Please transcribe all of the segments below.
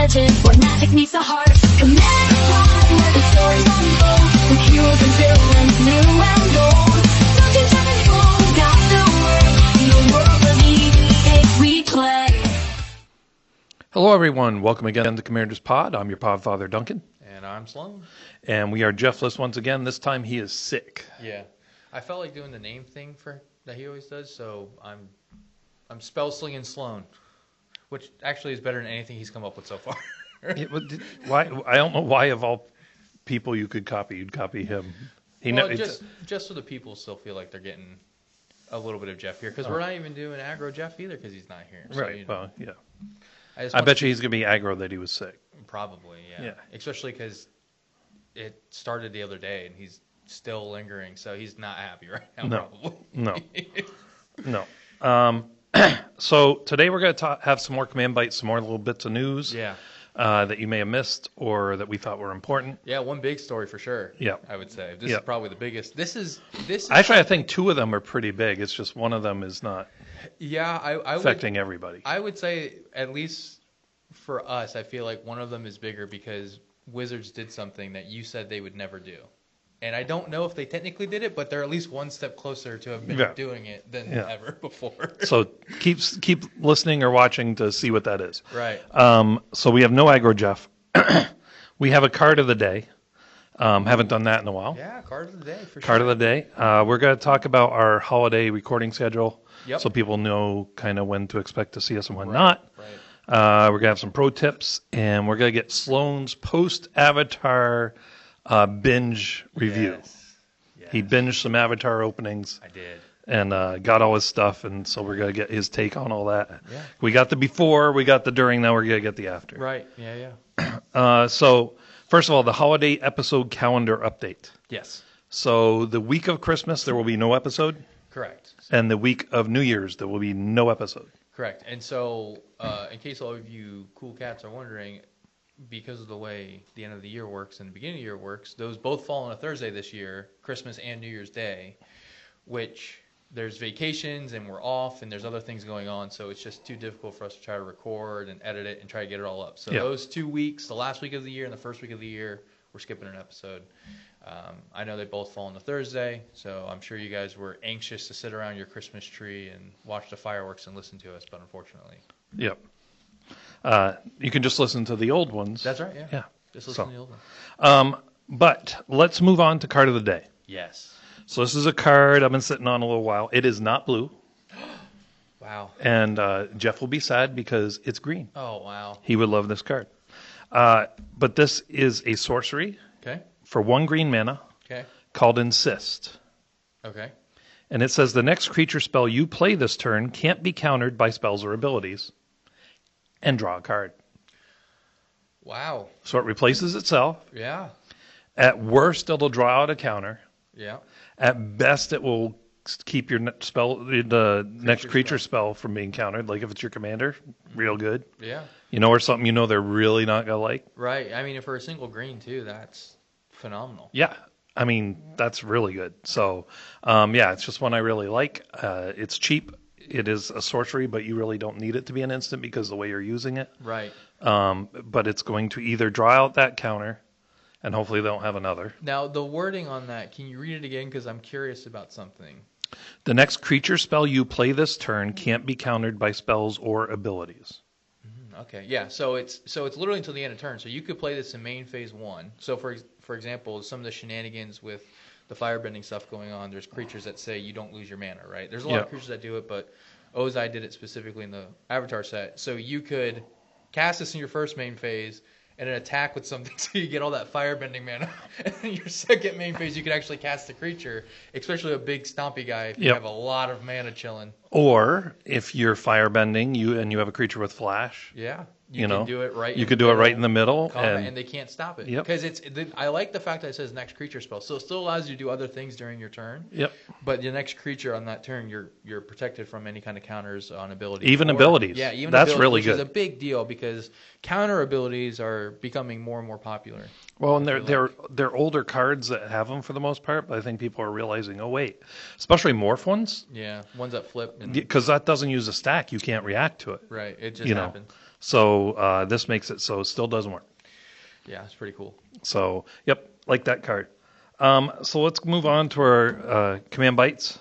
legend where magic meets the heart. Command one where the stories unfold, with heroes and villains new and old. Dungeons and Dragons got the word, in the world of EDH we play. Hello everyone, welcome again to Commander's Pod. I'm your Podfather Duncan. And I'm Sloan. And we are Jeffless once again. This time he is sick. Yeah. I felt like doing the name thing that he always does, so I'm spell slinging Sloan, which actually is better than anything he's come up with so far. Why? I don't know why of all people you could copy, you'd copy him. Just so the people still feel like they're getting a little bit of Jeff here, because we're not even doing Aggro Jeff either because he's not here. So, right. You know, well, yeah. I bet you he's going to be aggro that he was sick. Probably, yeah. Especially because it started the other day and he's still lingering, so he's not happy right now, probably. No. So today we're going to have some more command bites, some more little bits of news that you may have missed or that we thought were important. Yeah, one big story for sure. Yeah, I would say this is probably the biggest. This is actually I think two of them are pretty big. It's just one of them is not. Yeah, affecting everybody. I would say at least for us, I feel like one of them is bigger because Wizards did something that you said they would never do. And I don't know if they technically did it, but they're at least one step closer to have been doing it than ever before. So keep listening or watching to see what that is. Right. So we have no Aggro Jeff. We have a card of the day. Haven't done that in a while. Yeah, card of the day for sure. Card of the day. We're going to talk about our holiday recording schedule so people know kind of when to expect to see us and when not. Right. We're going to have some pro tips, and we're going to get Sloan's post-Avatar binge review. Yes. He binged some Avatar openings. I did. And got all his stuff, and so we're going to get his take on all that. Yeah. We got the before, we got the during, now we're going to get the after. Right, yeah. So, first of all, the holiday episode calendar update. Yes. So, the week of Christmas, there will be no episode. Correct. And the week of New Year's, there will be no episode. Correct. And so, in case all of you cool cats are wondering, because of the way the end of the year works and the beginning of the year works, those both fall on a Thursday this year, Christmas and New Year's Day, which there's vacations and we're off and there's other things going on, so it's just too difficult for us to try to record and edit it and try to get it all up. So those 2 weeks, the last week of the year and the first week of the year, we're skipping an episode. I know they both fall on a Thursday, so I'm sure you guys were anxious to sit around your Christmas tree and watch the fireworks and listen to us, but unfortunately. Yep. You can just listen to the old ones. That's right, yeah. Just listen to the old ones. But let's move on to card of the day. Yes. So this is a card I've been sitting on a little while. It is not blue. Wow. And Jeff will be sad because it's green. Oh, wow. He would love this card. But this is a sorcery for 1 green mana called Insist. Okay. And it says the next creature spell you play this turn can't be countered by spells or abilities. And draw a card. Wow. So it replaces itself. Yeah. At worst, it'll draw out a counter. Yeah. At best, it will keep your next creature spell from being countered. Like if it's your commander, real good. Yeah. Or something they're really not going to like. Right. I mean, if for a single green, too, that's phenomenal. Yeah. I mean, that's really good. So, it's just one I really like. It's cheap. It is a sorcery, but you really don't need it to be an instant because of the way you're using it. Right. But it's going to either draw out that counter, and hopefully they don't have another. Now, the wording on that, can you read it again? Because I'm curious about something. The next creature spell you play this turn can't be countered by spells or abilities. Okay, yeah. So it's literally until the end of turn. So you could play this in main phase 1. So for example, some of the shenanigans with the firebending stuff going on, there's creatures that say you don't lose your mana, right? There's a lot of creatures that do it, but Ozai did it specifically in the Avatar set. So you could cast this in your first main phase and then attack with something so you get all that firebending mana. And then your second main phase, you could actually cast the creature, especially a big stompy guy if you have a lot of mana chilling. Or if you're firebending and you have a creature with flash. Yeah. You can do it right. You could do it right in the middle, and they can't stop it. Because I like the fact that it says next creature spell, so it still allows you to do other things during your turn. Yep. But the next creature on that turn, you're protected from any kind of counters on abilities. Even abilities. Yeah, even that's abilities, really which good. Is a big deal because counter abilities are becoming more and more popular. Well, and they're older cards that have them for the most part, but I think people are realizing, oh wait, especially morph ones. Yeah, ones that flip. Because that doesn't use a stack, you can't react to it. Right, it just happens. So this makes it so it still doesn't work. Yeah, it's pretty cool. So, yep, like that card. So let's move on to our command bites.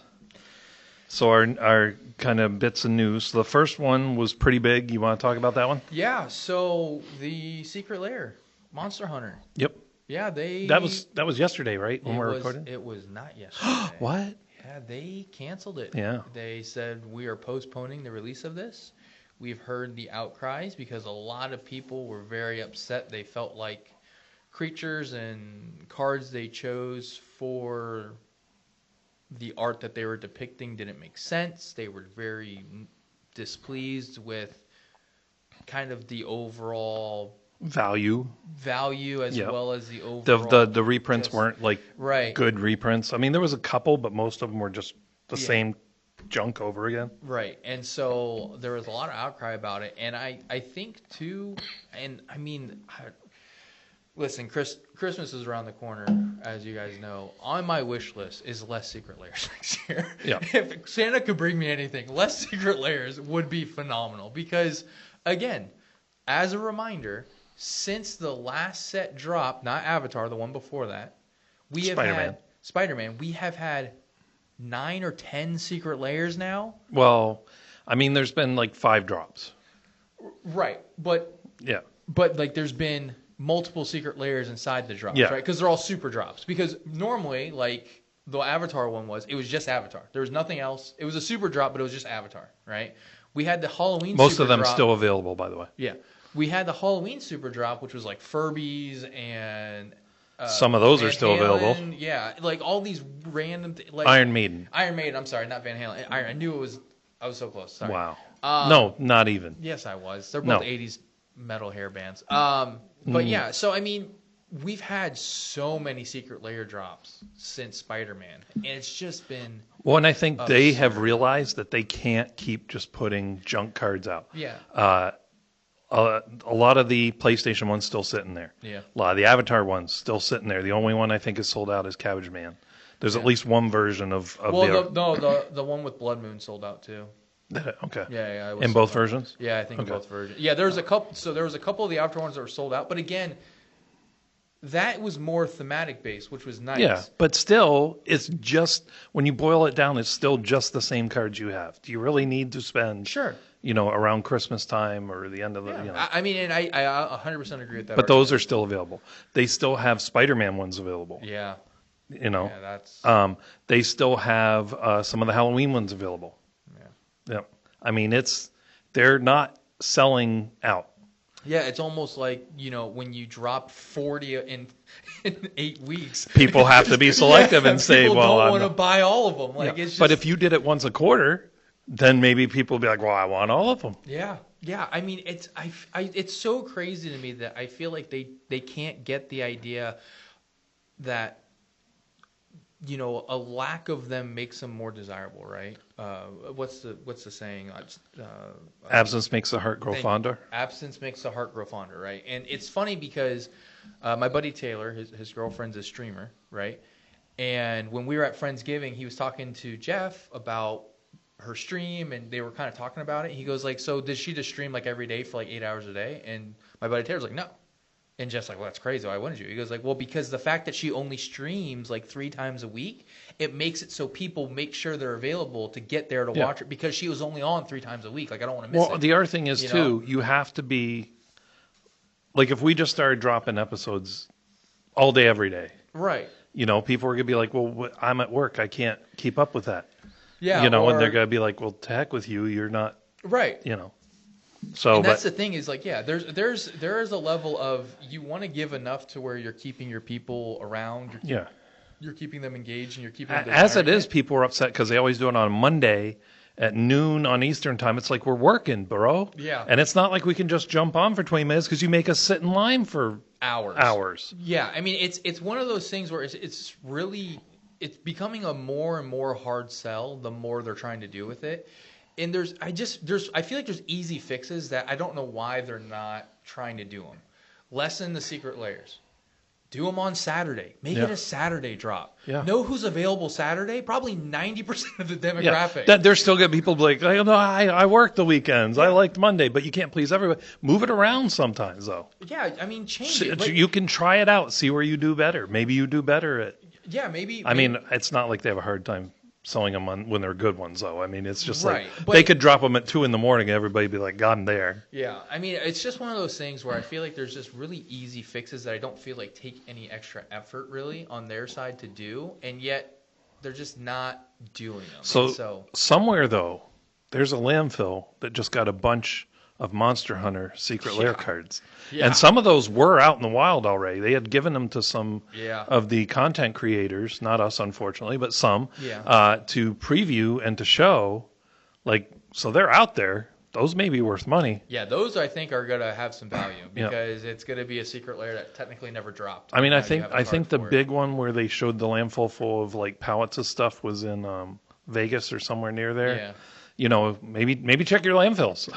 So our kind of bits of news. So the first one was pretty big. You want to talk about that one? Yeah. So the Secret Lair, Monster Hunter. Yep. Yeah, That was yesterday, right? When we were recording. It was not yesterday. What? Yeah, they canceled it. Yeah. They said we are postponing the release of this. We've heard the outcries because a lot of people were very upset. They felt like creatures and cards they chose for the art that they were depicting didn't make sense. They were very displeased with kind of the overall value as well as the overall the reprints weren't like good reprints. I mean, there was a couple, but most of them were just the same junk over again. Right. And so there was a lot of outcry about it. And I think too, and I mean, listen, Christmas is around the corner, as you guys know. On my wish list is less Secret Lairs next year. Yeah. If Santa could bring me anything, less Secret Lairs would be phenomenal. Because, again, as a reminder, since the last set dropped, not Avatar, the one before that, we have had Spider-Man. We have had 9 or 10 Secret Lairs now. Well, I mean, there's been like 5 drops. Right. But like there's been multiple Secret Lairs inside the drops, right? Because they're all super drops. Because normally, like the Avatar one it was just Avatar. There was nothing else. It was a super drop, but it was just Avatar, right? We had the Halloween Most super of them drop. still available, by the way. Yeah. We had the Halloween super drop, which was like Furbies and some of those Van are still Halen. available. Yeah, like all these random like Iron Maiden. I'm sorry, not Van Halen. I knew it was. I was so close. Sorry. Wow. No, not even. Yes, I was. They're both 80s metal hair bands. But yeah, so I mean, we've had so many Secret Lair drops since Spider-Man, and it's just been. Well, and I think they have realized that they can't keep just putting junk cards out. Yeah. A lot of the PlayStation ones still sitting there. Yeah. A lot of the Avatar ones still sitting there. The only one I think is sold out is Cabbage Man. There's at least one version of the one with Blood Moon sold out too. Okay. Yeah. In both versions? Yeah, I think in both versions. Yeah, there was a couple. So there was a couple of the Avatar ones that were sold out, but again, that was more thematic based, which was nice. Yeah, but still, it's just when you boil it down, it's still just the same cards you have. Do you really need to spend? Sure. Around Christmas time or the end of the. I mean, and I 100% agree with that. But those are still available. They still have Spider-Man ones available. Yeah. Yeah, that's. They still have some of the Halloween ones available. Yeah. I mean, they're not selling out. Yeah, it's almost like, when you drop 40 in 8 weeks. People have to be selective and say, well, I don't want to buy all of them. Like, it's just... But if you did it once a quarter, then maybe people would be like, well, I want all of them. Yeah. I mean, it's so crazy to me that I feel like they can't get the idea that, a lack of them makes them more desirable, right? What's the saying? Absence makes the heart grow fonder. Absence makes the heart grow fonder, right? And it's funny because my buddy Taylor, his girlfriend's a streamer, right? And when we were at Friendsgiving, he was talking to Jeff about her stream, and they were kind of talking about it. He goes like, so does she just stream like every day for like 8 hours a day? And my buddy Taylor's like, no. And Jeff's like, well, that's crazy. Why wouldn't you? He goes like, well, because the fact that she only streams like 3 times a week, it makes it so people make sure they're available to get there to watch it because she was only on 3 times a week. Like, I don't want to miss it. Well, the other thing is, too, you have to be, like, if we just started dropping episodes all day, every day. Right. People are going to be like, well, I'm at work. I can't keep up with that. Yeah. And they're going to be like, well, to heck with you. You're not. Right. So, and that's the thing is like, there is a level of you want to give enough to where you're keeping your people around. You're keeping them engaged and you're keeping them as it is, people are upset because they always do it on Monday at noon on Eastern time. It's like we're working, bro. Yeah. And it's not like we can just jump on for 20 minutes because you make us sit in line for hours. Yeah. I mean, it's one of those things where it's really becoming a more and more hard sell the more they're trying to do with it. And I feel like there's easy fixes that I don't know why they're not trying to do them. Lessen the Secret Lairs. Do them on Saturday. Make it a Saturday drop. Yeah. Know who's available Saturday? Probably 90% of the demographic. Yeah. There's still going to be people like, I work the weekends. I liked Monday, but you can't please everybody. Move it around sometimes, though. Yeah, I mean, change it. Like, you can try it out. See where you do better. Maybe you do better at. Yeah, maybe. I mean, it's not like they have a hard time selling them when they're good ones, though. I mean, it's just right. like they could drop them at 2 a.m. and everybody be like, "God, I'm there." Yeah, I mean, it's just one of those things where I feel like there's just really easy fixes that I don't feel like take any extra effort really on their side to do, and yet they're just not doing them. So somewhere though, there's a landfill that just got a bunch of Monster Hunter Secret Lair cards. Yeah. And some of those were out in the wild already. They had given them to some of the content creators, not us, unfortunately, but some, to preview and to show. Like, so they're out there. Those may be worth money. Yeah, those I think are going to have some value because it's going to be a Secret Lair that technically never dropped. I mean, I think the big one where they showed the landfill full of like pallets of stuff was in Vegas or somewhere near there. Yeah. You know, maybe check your landfills.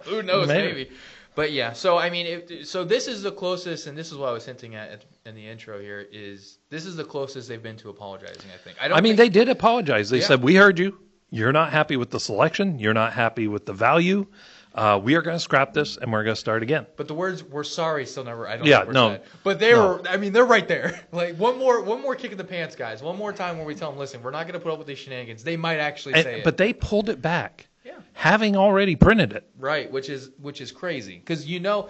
Who knows? Maybe. But yeah, so I mean, so this is the closest, and this is what I was hinting at in the intro here. Is this is the closest they've been to apologizing? I think. I mean, they did apologize. They said, "We heard you. You're not happy with the selection. You're not happy with the value. We are going to scrap this, and we're going to start again." But the words "we're sorry" still never. I don't. Yeah, no. Said. But they were. I mean, they're right there. Like one more kick in the pants, guys. One more time where we tell them, "Listen, we're not going to put up with these shenanigans." They might actually say it. But they pulled it back. Having already printed it. Right, which is crazy. Because, you know,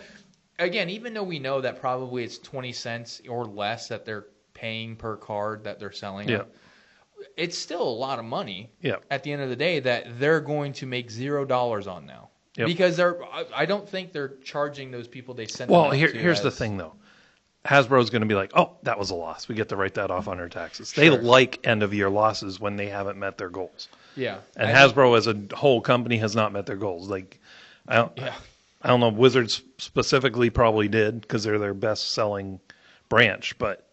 again, even though we know that probably it's 20 cents or less that they're paying per card that they're selling, it's still a lot of money at the end of the day that they're going to make $0 on now. Yep. Because I don't think they're charging those people they sent. Well, here's the thing, though. Hasbro's going to be like, oh, that was a loss. We get to write that off on our taxes. They like end-of-year losses when they haven't met their goals. Yeah. And Hasbro as a whole company has not met their goals. Like, I don't know, Wizards specifically probably did because they're their best-selling branch. But,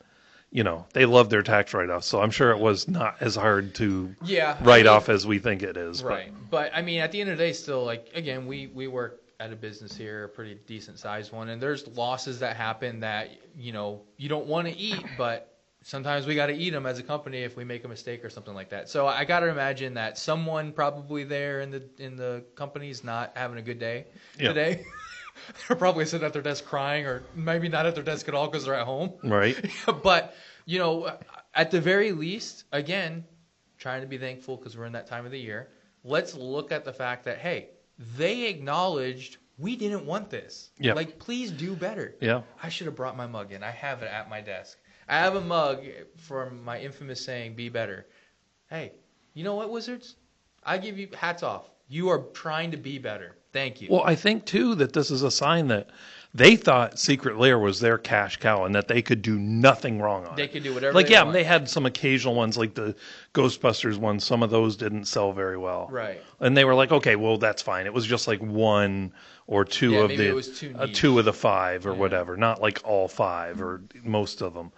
you know, they love their tax write-offs. So I'm sure it was not as hard to write off as we think it is. Right. But, I mean, at the end of the day, still, like, again, we work at a business here, a pretty decent sized one, and there's losses that happen that, you know, you don't want to eat, but sometimes we got to eat them as a company if we make a mistake or something like that. So I got to imagine that someone probably there in the company's not having a good day today. They're probably sitting at their desk crying, or maybe not at their desk at all because they're at home. Right. But, you know, at the very least, again, trying to be thankful because we're in that time of the year. Let's look at the fact that, hey, they acknowledged we didn't want this. Yeah. Like, please do better. Yeah. I should have brought my mug in. I have it at my desk. I have a mug from my infamous saying, be better. Hey, you know what, Wizards? I give you hats off. You are trying to be better. Thank you. Well, I think, too, that this is a sign that they thought Secret Lair was their cash cow and that they could do nothing wrong on it. They could do whatever they want. They had some occasional ones, like the Ghostbusters ones. Some of those didn't sell very well. Right. And they were like, okay, well, that's fine. It was just like one or two of two of the five or whatever, not like all five or most of them.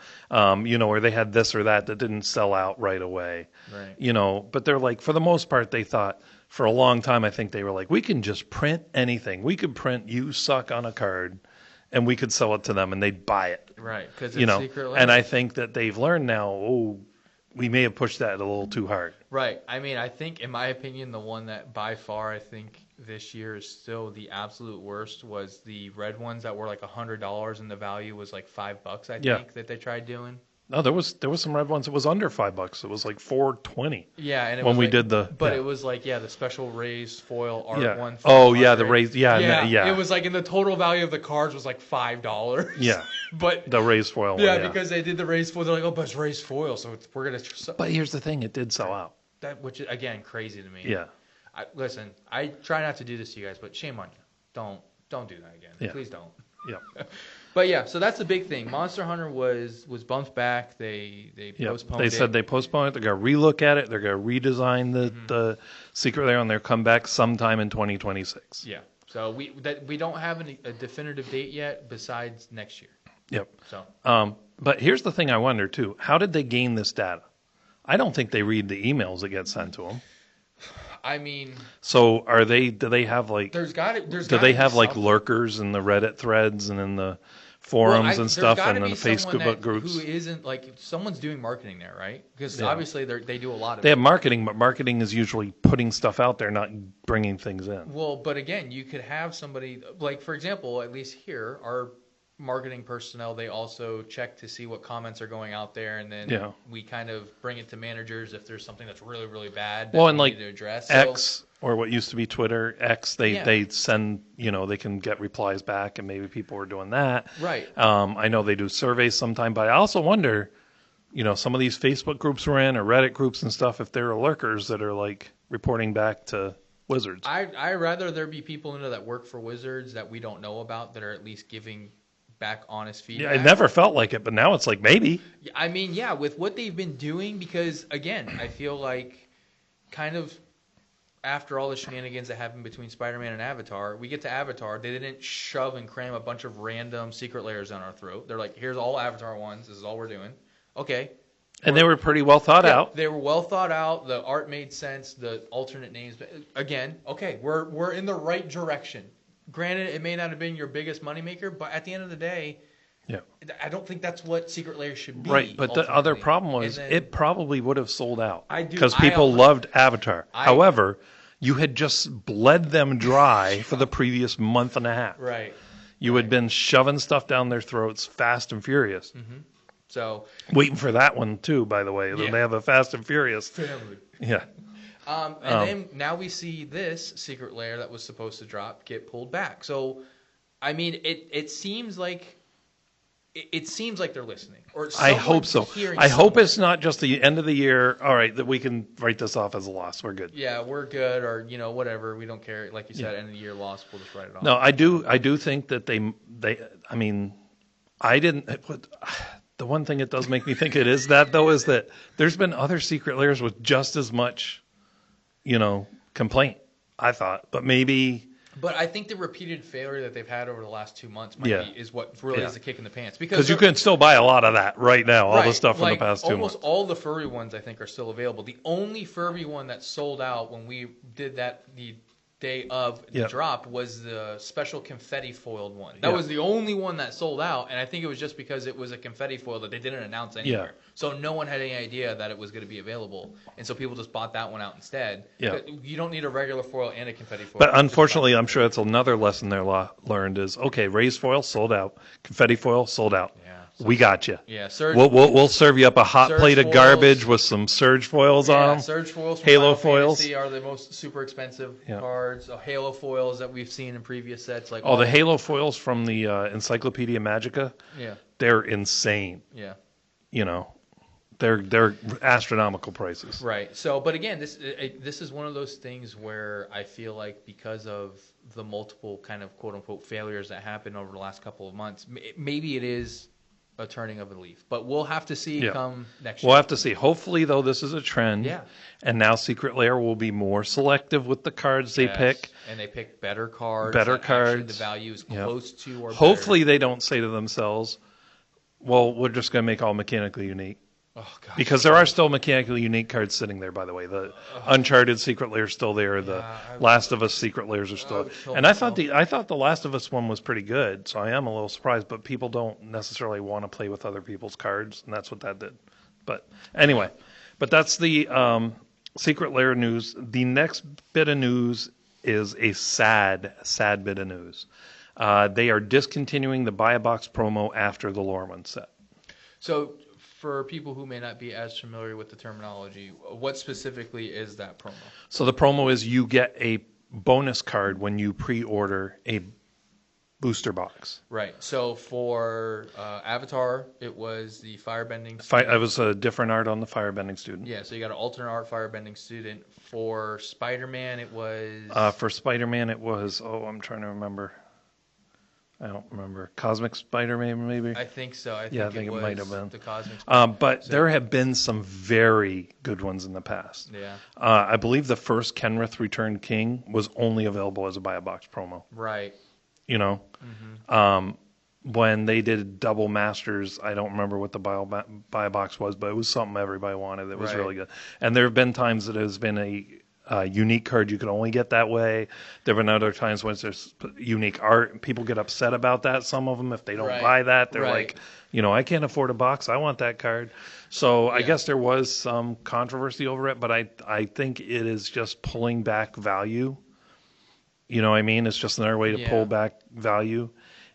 You know, where they had this or that didn't sell out right away. Right. You know, but they're like, for the most part, they thought, for a long time, I think they were like, we can just print anything. We could print "you suck" on a card, and we could sell it to them, and they'd buy it. Right, because it's Secret Lair. And I think that they've learned now, we may have pushed that a little too hard. Right. I mean, I think, in my opinion, the one that by far I think this year is still the absolute worst was the red ones that were like $100, and the value was like $5, I think, that they tried doing. No, there was some red ones. It was under $5. It was like $4.20. Yeah, and when we did the. But it was like the special raised foil art one. Oh yeah, the raised. Yeah. It was like, in the total value of the cards was like $5. Yeah. But the raised foil. Yeah, because they did the raised foil. They're like, oh, but it's raised foil, so we're gonna. But here's the thing: it did sell out. Which is again crazy to me. Yeah. Listen, I try not to do this to you guys, but shame on you. Don't do that again. Yeah. Please don't. Yeah. But yeah, so that's the big thing. Monster Hunter was bumped back. They postponed it. They said they postponed it. They're going to relook at it. They're going to redesign the Secret Lair, and they'll come back sometime in 2026. Yeah. So we don't have a definitive date yet besides next year. Yep. So. But here's the thing I wonder too. How did they gain this data? I don't think they read the emails that get sent to them. I mean, so do they have like? Do they have like lurkers in the Reddit threads and in the forums and there's stuff gotta and be the someone Facebook groups. who isn't like someone's doing marketing there, right? Because obviously they do a lot of They it. have marketing, but marketing is usually putting stuff out there, not bringing things in. Well, but again, you could have somebody like, for example, at least here, our marketing personnel, they also check to see what comments are going out there, and then we kind of bring it to managers if there's something that's really, really bad that we need to address. X, or what used to be Twitter, X, they send, they can get replies back, and maybe people are doing that. Right. I know they do surveys sometime, but I also wonder, some of these Facebook groups we're in or Reddit groups and stuff, if there are lurkers that are like reporting back to Wizards. I'd rather there be people in there that work for Wizards that we don't know about that are at least giving back honest feedback. Yeah, it never felt like it, but now it's like maybe. I mean, yeah, with what they've been doing, because again, I feel like kind of after all the shenanigans that happened between Spider-Man and Avatar, we get to Avatar, they didn't shove and cram a bunch of random secret layers down our throat. They're like, here's all Avatar ones, this is all we're doing. Okay. And they were pretty well thought out. They were well thought out. The art made sense. The alternate names, again, okay, we're in the right direction. Granted, it may not have been your biggest moneymaker, but at the end of the day, I don't think that's what Secret Lair should be. Right, but the other problem was it probably would have sold out. Because I people loved Avatar. However, you had just bled them dry for the previous month and a half. Right. You had been shoving stuff down their throats fast and furious. Mm-hmm. So waiting for that one, too, by the way. They have a Fast and Furious. Family. Yeah. And then now we see this Secret Lair that was supposed to drop get pulled back. So, I mean, it seems like they're listening. Or I hope so. I hope it's not just the end of the year. All right, that we can write this off as a loss. We're good. Yeah, we're good, or whatever. We don't care. Like you said, end of the year loss. We'll just write it off. No, I do think that they. I mean, I didn't. The one thing it does make me think it is that though is that there's been other Secret Lairs with just as much, complaint. I thought, but maybe. But I think the repeated failure that they've had over the last 2 months is what really is the kick in the pants. Because you can still buy a lot of that right now, all the stuff from the past 2 months. Almost all the furry ones, I think, are still available. The only furry one that sold out when we did that the day of the drop was the special confetti foiled one. That was the only one that sold out, and I think it was just because it was a confetti foil that they didn't announce anywhere. So no one had any idea that it was going to be available, and so people just bought that one out instead. You don't need a regular foil and a confetti foil. But unfortunately, I'm sure that's another lesson they're learned is, okay, raised foil sold out, confetti foil sold out. So we got you. Yeah, Surge. We'll serve you up a hot plate of garbage with some Surge foils on them. Surge foils from Halo Final foils Fantasy are the most super expensive cards. Halo foils that we've seen in previous sets, like the Halo foils from the Encyclopedia Magica. Yeah, they're insane. Yeah, they're astronomical prices. Right. So, but again, this is one of those things where I feel like because of the multiple kind of quote unquote failures that happened over the last couple of months, maybe it is a turning of a leaf, but we'll have to see come next year. We'll have to see. Hopefully, though, this is a trend. Yeah. And now Secret Lair will be more selective with the cards they pick. And they pick better cards. Better cards. The value is close to or hopefully better. They don't say to themselves, well, we're just going to make all mechanically unique. Oh, God. Because there are still mechanically unique cards sitting there, by the way. The Uncharted Secret Lair is still there. The Last of Us Secret Lairs are still there. And I thought the Last of Us one was pretty good, so I am a little surprised. But people don't necessarily want to play with other people's cards, and that's what that did. But anyway, that's the Secret Lair news. The next bit of news is a sad bit of news. They are discontinuing the Buy a Box promo after the Lorwyn set. So, for people who may not be as familiar with the terminology, what specifically is that promo? So the promo is you get a bonus card when you pre-order a booster box. Right. So for Avatar, it was the Firebending student. It was a different art on the Firebending student. Yeah, so you got an alternate art Firebending student. For Spider-Man, it was... for Spider-Man, it was... I'm trying to remember. I don't remember. Cosmic Spider-Man, maybe? I think so. I think it might have been. The Cosmic Spider-Man. But there have been some very good ones in the past. Yeah. I believe the first Kenrith Returned King was only available as a buy-a-box promo. Right. When they did Double Masters, I don't remember what the buy-a-box was, but it was something everybody wanted that was really good. And there have been times that it has been unique cards you can only get that way. There have been other times when there's unique art. People get upset about that. Some of them, if they don't buy that, they're like, I can't afford a box. I want that card. So I guess there was some controversy over it, but I think it is just pulling back value. You know what I mean? It's just another way to pull back value.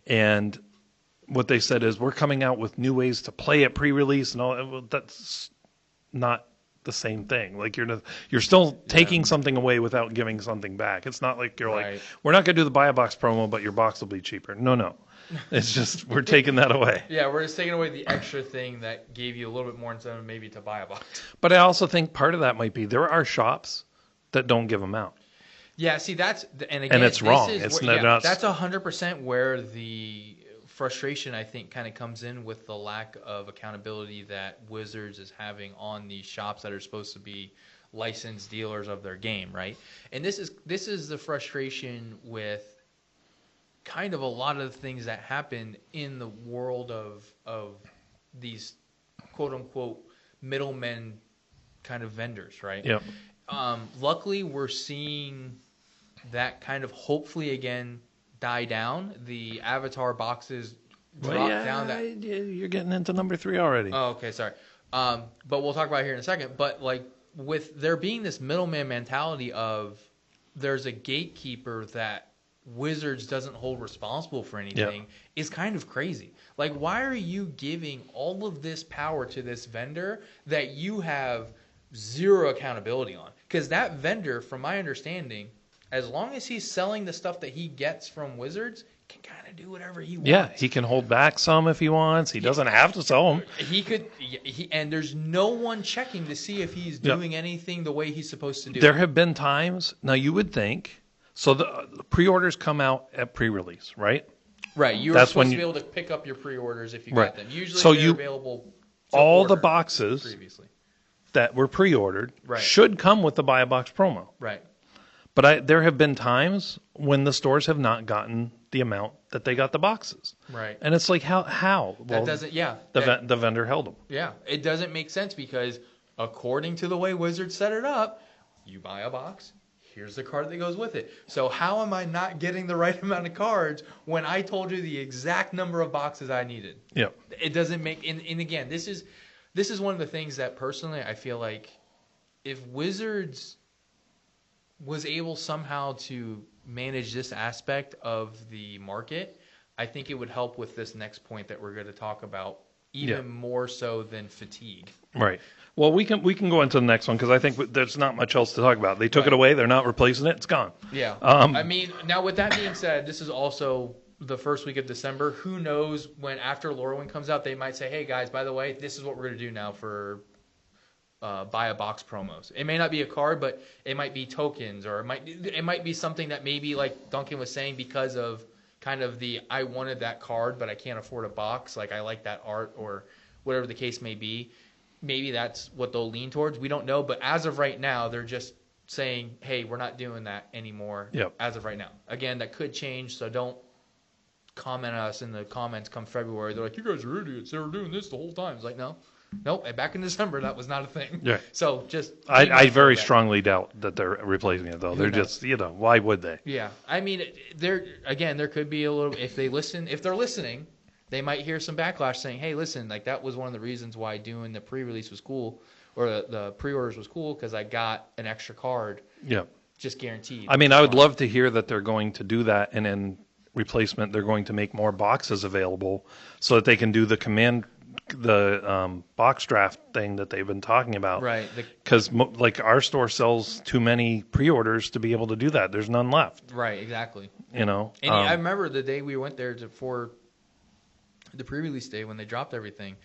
And what they said is, we're coming out with new ways to play at pre-release and all. Well, that's not the same thing. Like you're still taking something away without giving something back. It's not like you're like, we're not going to do the buy a box promo, but your box will be cheaper. No. It's just, we're taking that away. Yeah, we're just taking away the extra thing that gave you a little bit more incentive maybe to buy a box. But I also think part of that might be there are shops that don't give them out. Yeah, see, that's, and again, it's wrong. That's 100% where the frustration, I think, kind of comes in with the lack of accountability that Wizards is having on these shops that are supposed to be licensed dealers of their game, right? And this is the frustration with kind of a lot of the things that happen in the world of these quote unquote middlemen kind of vendors, right? Yep. Luckily, we're seeing that kind of hopefully again die down. The Avatar boxes drop down. You're getting into number 3 already. Oh, okay, sorry. But we'll talk about it here in a second. But like with there being this middleman mentality of there's a gatekeeper that Wizards doesn't hold responsible for anything is kind of crazy. Like, why are you giving all of this power to this vendor that you have zero accountability on? Because that vendor, from my understanding, as long as he's selling the stuff that he gets from Wizards, can kind of do whatever he wants. Yeah, he can hold back some if he wants. He doesn't have to sell them. He could, and there's no one checking to see if he's doing anything the way he's supposed to do. There have been times, now you would think, so the pre-orders come out at pre-release, right? Right, you're supposed to be able to pick up your pre-orders if you got them. Usually they're available to all order the boxes previously that were pre-ordered should come with the buy a box promo. Right. But there have been times when the stores have not gotten the amount that they got the boxes. Right. And it's like, how? Well, that doesn't, the vendor held them. Yeah. It doesn't make sense because according to the way Wizards set it up, you buy a box, here's the card that goes with it. So how am I not getting the right amount of cards when I told you the exact number of boxes I needed? Yeah. It doesn't make, and again, this is one of the things that personally I feel like if Wizards was able somehow to manage this aspect of the market, I think it would help with this next point that we're going to talk about even more so than fatigue. Right. Well, we can go into the next one because I think there's not much else to talk about. They took it away. They're not replacing it. It's gone. Yeah. I mean, now with that being said, this is also the first week of December. Who knows when after Lorwyn comes out, they might say, hey, guys, by the way, this is what we're going to do now for buy a box promos. It may not be a card, but it might be tokens, or it might be something that maybe like Duncan was saying because of kind of the I wanted that card, but I can't afford a box. Like I like that art or whatever the case may be. Maybe that's what they'll lean towards. We don't know, but as of right now, they're just saying, hey, we're not doing that anymore as of right now. Again, that could change, so don't comment on us in the comments come February. They're like, you guys are idiots. They were doing this the whole time. It's like, no. Nope, back in December, that was not a thing. Yeah. So just... I very strongly doubt that they're replacing it, though. They're just, why would they? Yeah. I mean, there could be a little... If they're listening, they might hear some backlash saying, hey, listen, like that was one of the reasons why doing the pre-release was cool, or the pre-orders was cool, because I got an extra card. Yeah. Just guaranteed. I mean, I would love to hear that they're going to do that, and in replacement, they're going to make more boxes available so that they can do the box draft thing that they've been talking about. Right. Because like our store sells too many pre-orders to be able to do that. There's none left. Right, exactly. And I remember the day we went there for the pre-release day when they dropped everything.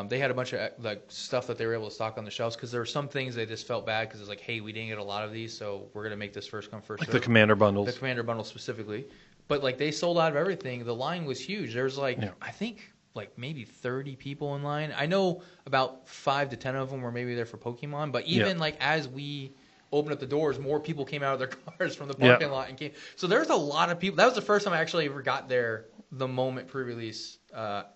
They had a bunch of like stuff that they were able to stock on the shelves because there were some things they just felt bad because it's like, hey, we didn't get a lot of these, so we're going to make this first come, first serve. The Commander bundles. The Commander bundles specifically. But like they sold out of everything. The line was huge. There's like, I think... like maybe 30 people in line. I know about 5 to 10 of them were maybe there for Pokemon, but even like as we opened up the doors, more people came out of their cars from the parking lot and came. So there's a lot of people. That was the first time I actually ever got there the moment pre-release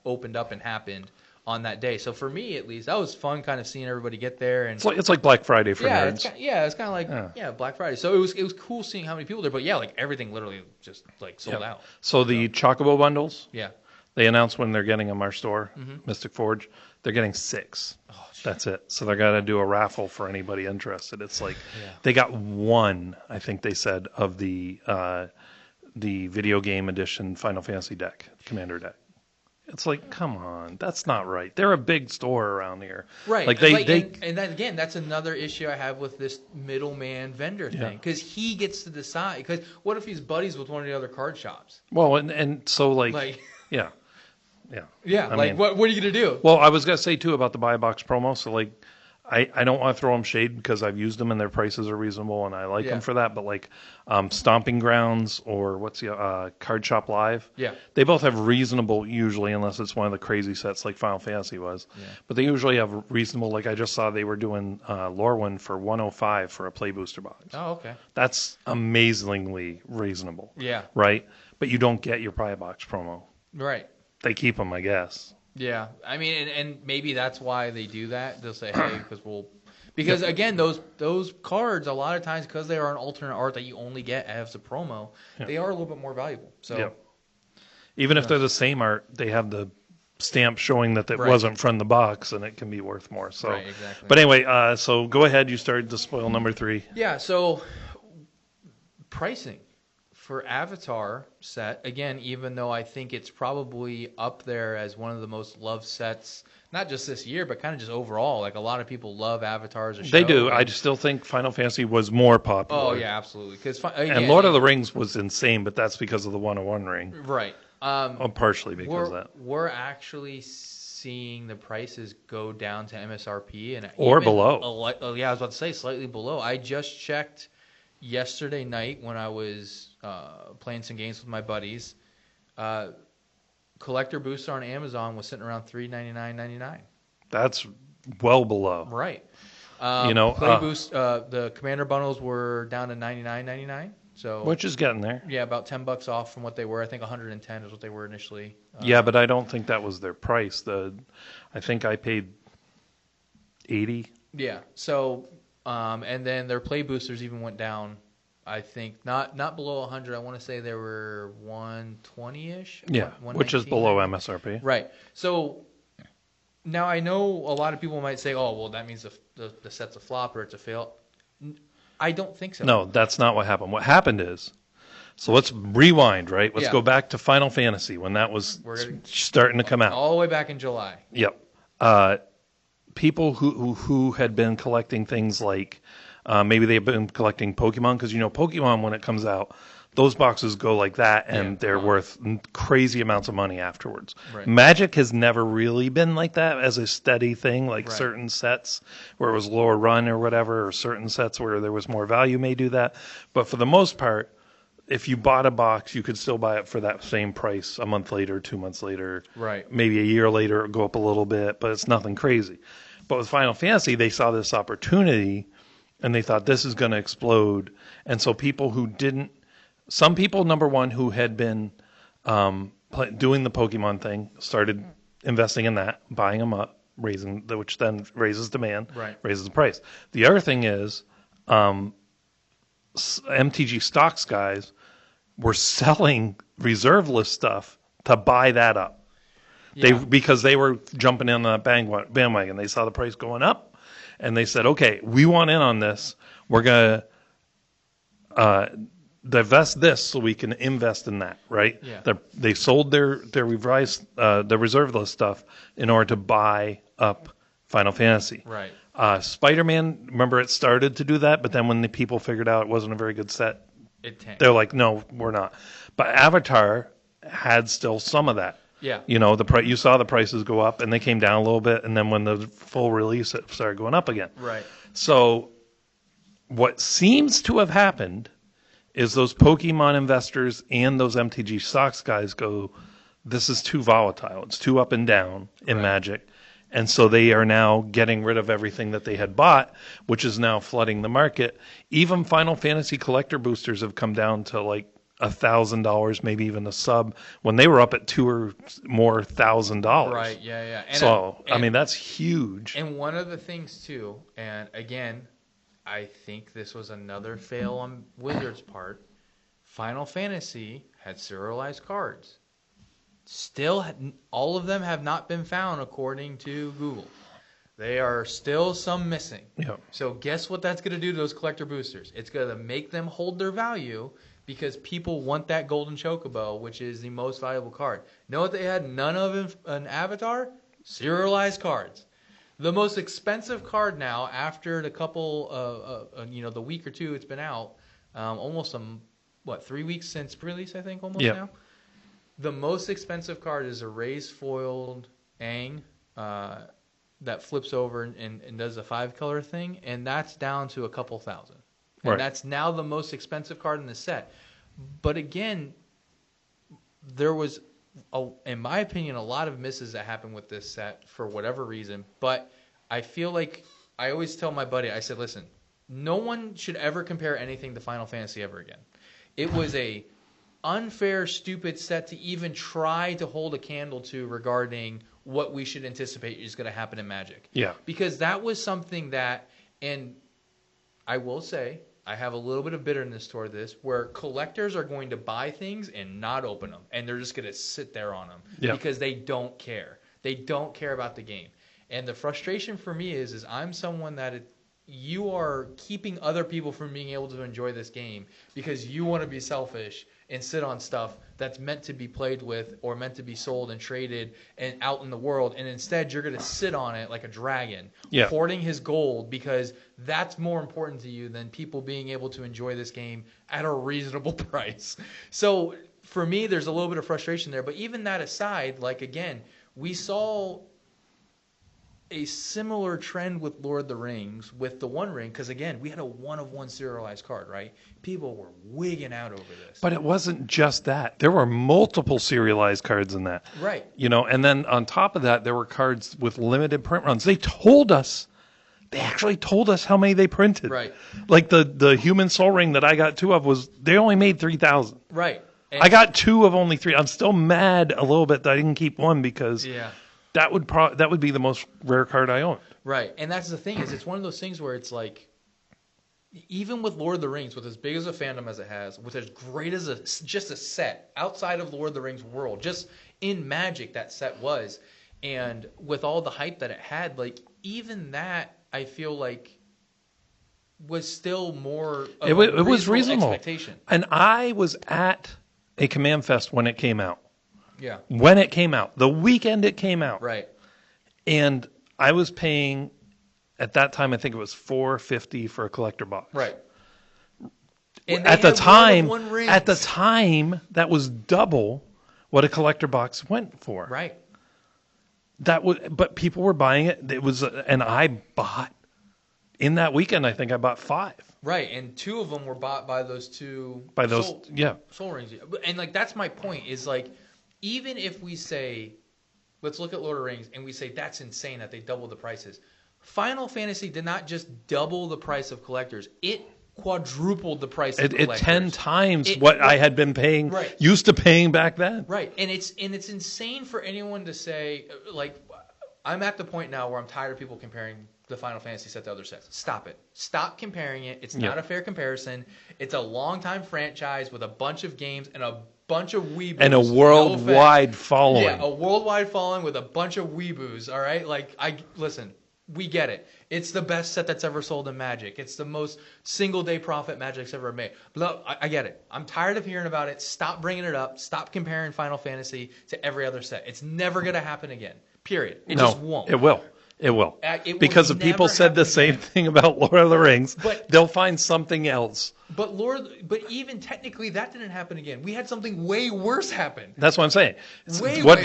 opened up and happened. on that day. So for me, at least, that was fun, kind of seeing everybody get there. And It's like Black Friday for nerds. It's kind of like Black Friday. So it was cool seeing how many people there. But yeah, like everything literally just like sold out. So the Chocobo bundles. Yeah. They announced when they're getting them our store, Mystic Forge. They're getting 6. Oh, that's it. So they're going to do a raffle for anybody interested. It's like they got 1, I think they said, of the video game edition Final Fantasy deck, Commander deck. It's like, come on, that's not right. They're a big store around here, right? Like and that, again, that's another issue I have with this middleman vendor thing, because he gets to decide. Because what if he's buddies with one of the other card shops? Well, and so like yeah. I mean, what are you gonna do? Well, I was gonna say too about the buy a box promo. So like, I don't want to throw them shade because I've used them and their prices are reasonable and I like them for that. But like, Stomping Grounds or what's the Card Shop Live? Yeah, they both have reasonable usually, unless it's one of the crazy sets like Final Fantasy was. Yeah. But they usually have reasonable. Like I just saw they were doing Lorwyn for $105 for a play booster box. Oh, okay. That's amazingly reasonable. Yeah. Right. But you don't get your buy a box promo. Right. They keep them, I guess. Yeah, I mean, and maybe that's why they do that. They'll say, "Hey, because again, those cards a lot of times, because they are an alternate art that you only get as a promo, they are a little bit more valuable." So, even if they're the same art, they have the stamp showing that wasn't from the box, and it can be worth more. So, right, exactly. But anyway, so go ahead. You started to spoil number 3. Yeah. So, pricing for Avatar set, again, even though I think it's probably up there as one of the most loved sets, not just this year, but kind of just overall. Like a lot of people love Avatar as a show. They do. I still think Final Fantasy was more popular. Oh yeah, absolutely. And Lord of the Rings was insane, but that's because of the 101 ring. Right. Partially because of that. We're actually seeing the prices go down to MSRP or below. Yeah, I was about to say slightly below. I just checked yesterday night when I was playing some games with my buddies. Collector Booster on Amazon was sitting around $399.99. That's well below. Right. Play Boost. The Commander bundles were down to $99.99. So which is getting there. Yeah, about $10 off from what they were. I think $110 is what they were initially. Yeah, but I don't think that was their price. I think I paid $80. Yeah. So. And then their play boosters even went down. I think not below 100. I want to say they were 120-ish. Yeah, which is below MSRP. Right. So now I know a lot of people might say, "Oh, well, that means the set's a flop or it's a fail." I don't think so. No, that's not what happened. What happened is, so let's rewind. Right. Let's go back to Final Fantasy when that was starting to come out. All the way back in July. Yep. People who had been collecting things like maybe they've been collecting Pokemon, because Pokemon, when it comes out, those boxes go like that and they're worth crazy amounts of money afterwards. Right. Magic has never really been like that as a steady thing, like certain sets where it was lower run or whatever, or certain sets where there was more value may do that. But for the most part, if you bought a box, you could still buy it for that same price a month later, 2 months later, maybe a year later, it'll go up a little bit, but it's nothing crazy. But with Final Fantasy, they saw this opportunity, and they thought this is going to explode. And so some people, number one, who had been doing the Pokemon thing, started investing in that, buying them up, which then raises demand, raises the price. The other thing is MTG stocks guys were selling reserve list stuff to buy that up. Because they were jumping in on that bandwagon. They saw the price going up, and they said, okay, we want in on this. We're going to divest this so we can invest in that, right? Yeah. They sold their reserve list stuff in order to buy up Final Fantasy. Right. Spider-Man, remember, it started to do that, but then when the people figured out it wasn't a very good set, they're like, no, we're not. But Avatar had still some of that. Yeah. You saw the prices go up, and they came down a little bit, and then when the full release, it started going up again. Right. So what seems to have happened is those Pokemon investors and those MTG stocks guys go, this is too volatile. It's too up and down in Magic. And so they are now getting rid of everything that they had bought, which is now flooding the market. Even Final Fantasy collector boosters have come down to like $1,000, maybe even a sub, when they were up at $2,000 or more. Right, yeah. And So, I mean, that's huge. And one of the things, too, and again, I think this was another fail on Wizards' part, Final Fantasy had serialized cards. Still, all of them have not been found according to Google. They are still some missing. Yeah. So guess what that's going to do to those collector boosters? It's going to make them hold their value because people want that golden chocobo, which is the most valuable card. Know what they had none of an Avatar? Serialized cards. The most expensive card now, after the couple, the week or two it's been out, almost 3 weeks since release, I think, almost now. The most expensive card is a raised foiled Aang that flips over and does a 5-color thing, and that's down to a couple thousand. And that's now the most expensive card in the set. But again, there was, in my opinion, a lot of misses that happened with this set for whatever reason. But I feel like I always tell my buddy, I said, listen, no one should ever compare anything to Final Fantasy ever again. It was a unfair, stupid set to even try to hold a candle to regarding what we should anticipate is going to happen in Magic. Yeah. Because that was something that, and I will say, I have a little bit of bitterness toward this, where collectors are going to buy things and not open them, and they're just going to sit there on them because they don't care. They don't care about the game. And the frustration for me is I'm someone that you are keeping other people from being able to enjoy this game because you want to be selfish and sit on stuff that's meant to be played with or meant to be sold and traded and out in the world, and instead you're going to sit on it like a dragon, hoarding his gold because that's more important to you than people being able to enjoy this game at a reasonable price. So for me, there's a little bit of frustration there. But even that aside, like again, we saw a similar trend with Lord of the Rings with the One Ring, because again, we had a 1-of-1 serialized card, right? People were wigging out over this. But it wasn't just that. There were multiple serialized cards in that. Right. And then on top of that, there were cards with limited print runs. They actually told us how many they printed. Right. Like the Human Soul Ring that I got 2 of they only made 3,000. Right. And I got 2 of only 3. I'm still mad a little bit that I didn't keep one because that would be the most rare card I own. Right. And that's the thing is it's one of those things where it's like, even with Lord of the Rings, with as big as a fandom as it has, with as great as just a set outside of Lord of the Rings world, just in Magic that set was, and with all the hype that it had, like even that I feel like was still more of it was reasonable expectation. And I was at a Command Fest when it came out. Yeah. When it came out, the weekend it came out. Right. And I was paying at that time, I think it was $450 for a collector box. Right. And at the time, that was double what a collector box went for. Right. But people were buying it. It was, and I bought in that weekend. I think I bought 5. Right, and 2 of them were bought by those 2. Soul Rings. And like that's my point. Is like even if we say, let's look at Lord of the Rings, and we say that's insane that they doubled the prices. Final Fantasy did not just double the price of collectors; it quadrupled the price of collectors. 10 times what I had been paying, used to paying back then. Right, and it's insane for anyone to say, like, I'm at the point now where I'm tired of people comparing the Final Fantasy set to other sets. Stop it. Stop comparing it. It's not a fair comparison. It's a long-time franchise with a bunch of games and a bunch of weeboos. And a worldwide following. Yeah, a worldwide following with a bunch of weeboos, all right? Like, listen, we get it. It's the best set that's ever sold in Magic. It's the most single-day profit Magic's ever made. But I get it. I'm tired of hearing about it. Stop bringing it up. Stop comparing Final Fantasy to every other set. It's never going to happen again, period. It just won't. It will. Because if people said the same thing about Lord of the Rings, they'll find something else. But even technically, that didn't happen again. We had something way worse happen. That's what I'm saying.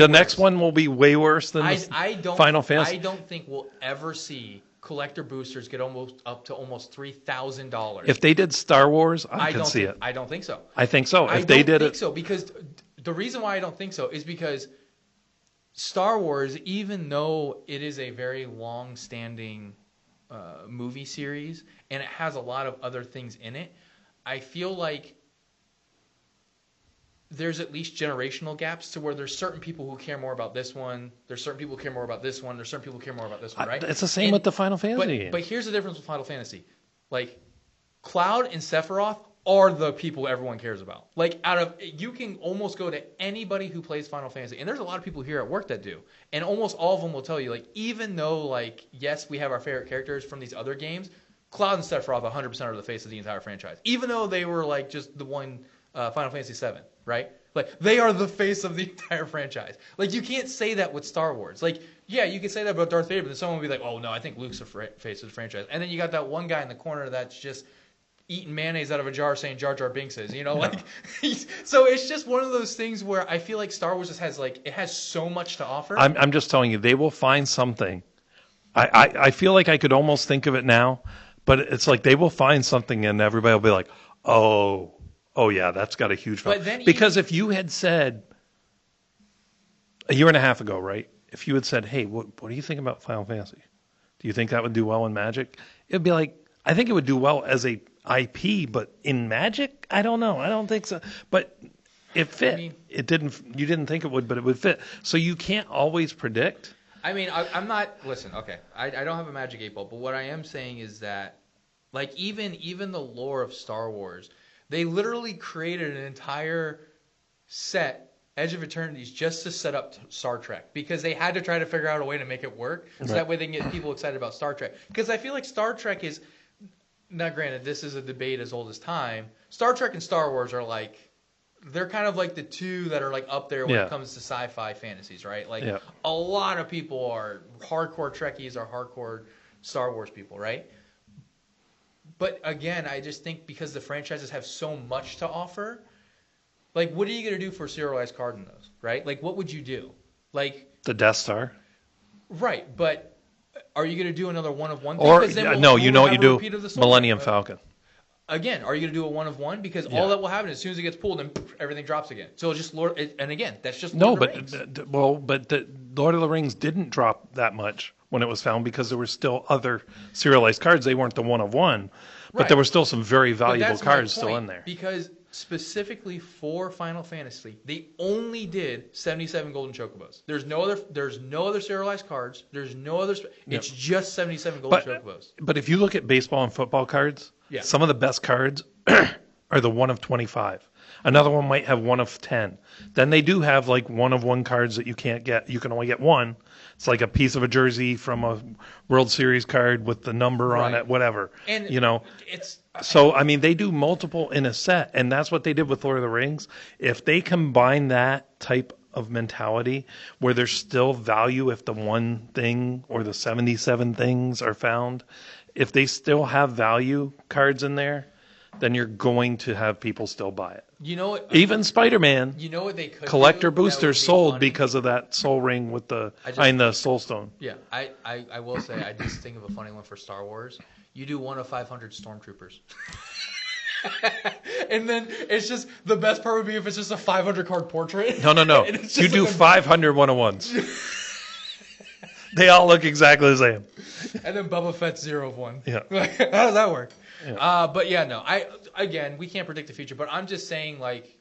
Next one will be way worse than Final Fantasy. I don't think we'll ever see collector boosters get up to almost $3,000. If they did Star Wars, I can see it. I don't think so. I think so. I don't think so, because the reason why I don't think so is because Star Wars, even though it is a very long-standing movie series and it has a lot of other things in it, I feel like there's at least generational gaps to where there's certain people who care more about this one. There's certain people who care more about this one. There's certain people who care more about this one, right? It's the same with the Final Fantasy games. But here's the difference with Final Fantasy. Like, Cloud and Sephiroth are the people everyone cares about. Like, you can almost go to anybody who plays Final Fantasy, and there's a lot of people here at work that do, and almost all of them will tell you, like, even though, like, yes, we have our favorite characters from these other games, Cloud and Sephiroth 100% are the face of the entire franchise. Even though they were, like, just the one Final Fantasy VII, right? Like, they are the face of the entire franchise. Like, you can't say that with Star Wars. Like, yeah, you can say that about Darth Vader, but then someone will be like, oh, no, I think Luke's the face of the franchise. And then you got that one guy in the corner that's just eating mayonnaise out of a jar saying Jar Jar Binks is, you know? Like, so it's just one of those things where I feel like Star Wars just has, like, it has so much to offer. I'm just telling you, they will find something. I feel like I could almost think of it now, but it's like they will find something and everybody will be like, oh yeah, that's got a huge value. Because if you had said a year and a half ago, right? If you had said, hey, what do you think about Final Fantasy? Do you think that would do well in Magic? It'd be like, I think it would do well as a IP, but in Magic, I don't know. I don't think so. But it fit. I mean, it didn't. You didn't think it would, but it would fit. So you can't always predict. I mean, I'm not. Listen, okay, I don't have a Magic 8-ball, but what I am saying is that, like, even the lore of Star Wars, they literally created an entire set, Edge of Eternities, just to set up Star Trek, because they had to try to figure out a way to make it work, so that way they can get people excited about Star Trek. Because I feel like Star Trek is, now granted, this is a debate as old as time. Star Trek and Star Wars are like, they're kind of like the two that are like up there when it comes to sci-fi fantasies, right? Like a lot of people are hardcore Trekkies or hardcore Star Wars people, right? But again, I just think because the franchises have so much to offer, like, what are you going to do for a serialized card in those, right? Like, what would you do? Like the Death Star, right? But are you going to do another one of one? Or no, you know what you do? Millennium Falcon. Again, are you going to do a one of one? Because all that will happen as soon as it gets pulled, and everything drops again. So it's just and again, that's just Lord of the Rings. But the Lord of the Rings didn't drop that much when it was found because there were still other serialized cards. They weren't the one of one, but there were still some very valuable cards still in there. Because specifically for Final Fantasy, they only did 77 golden chocobos. There's no other serialized cards. There's no other. It's just 77 golden chocobos. But if you look at baseball and football cards, some of the best cards are the 1 of 25. Another one might have 1 of 10. Then they do have like 1 of 1 cards that you can't get. You can only get one. It's like a piece of a jersey from a World Series card with the number on it, whatever. And so I mean, they do multiple in a set, and that's what they did with Lord of the Rings. If they combine that type of mentality where there's still value if the one thing or the 77 things are found, if they still have value cards in there, then you're going to have people still buy it. You know what? Even Spider-Man. You know what they could collector boosters sold because of that soul ring with the soul stone. Yeah, I will say I just think of a funny one for Star Wars. You do 1 of 500 stormtroopers. And then it's just, the best part would be if it's just a 500 card portrait. No. You do 500 1-of-1s. They all look exactly the same. And then Boba Fett's 0 of 1. Yeah. How does that work? Yeah. But yeah, no. Again, we can't predict the future, but I'm just saying, like,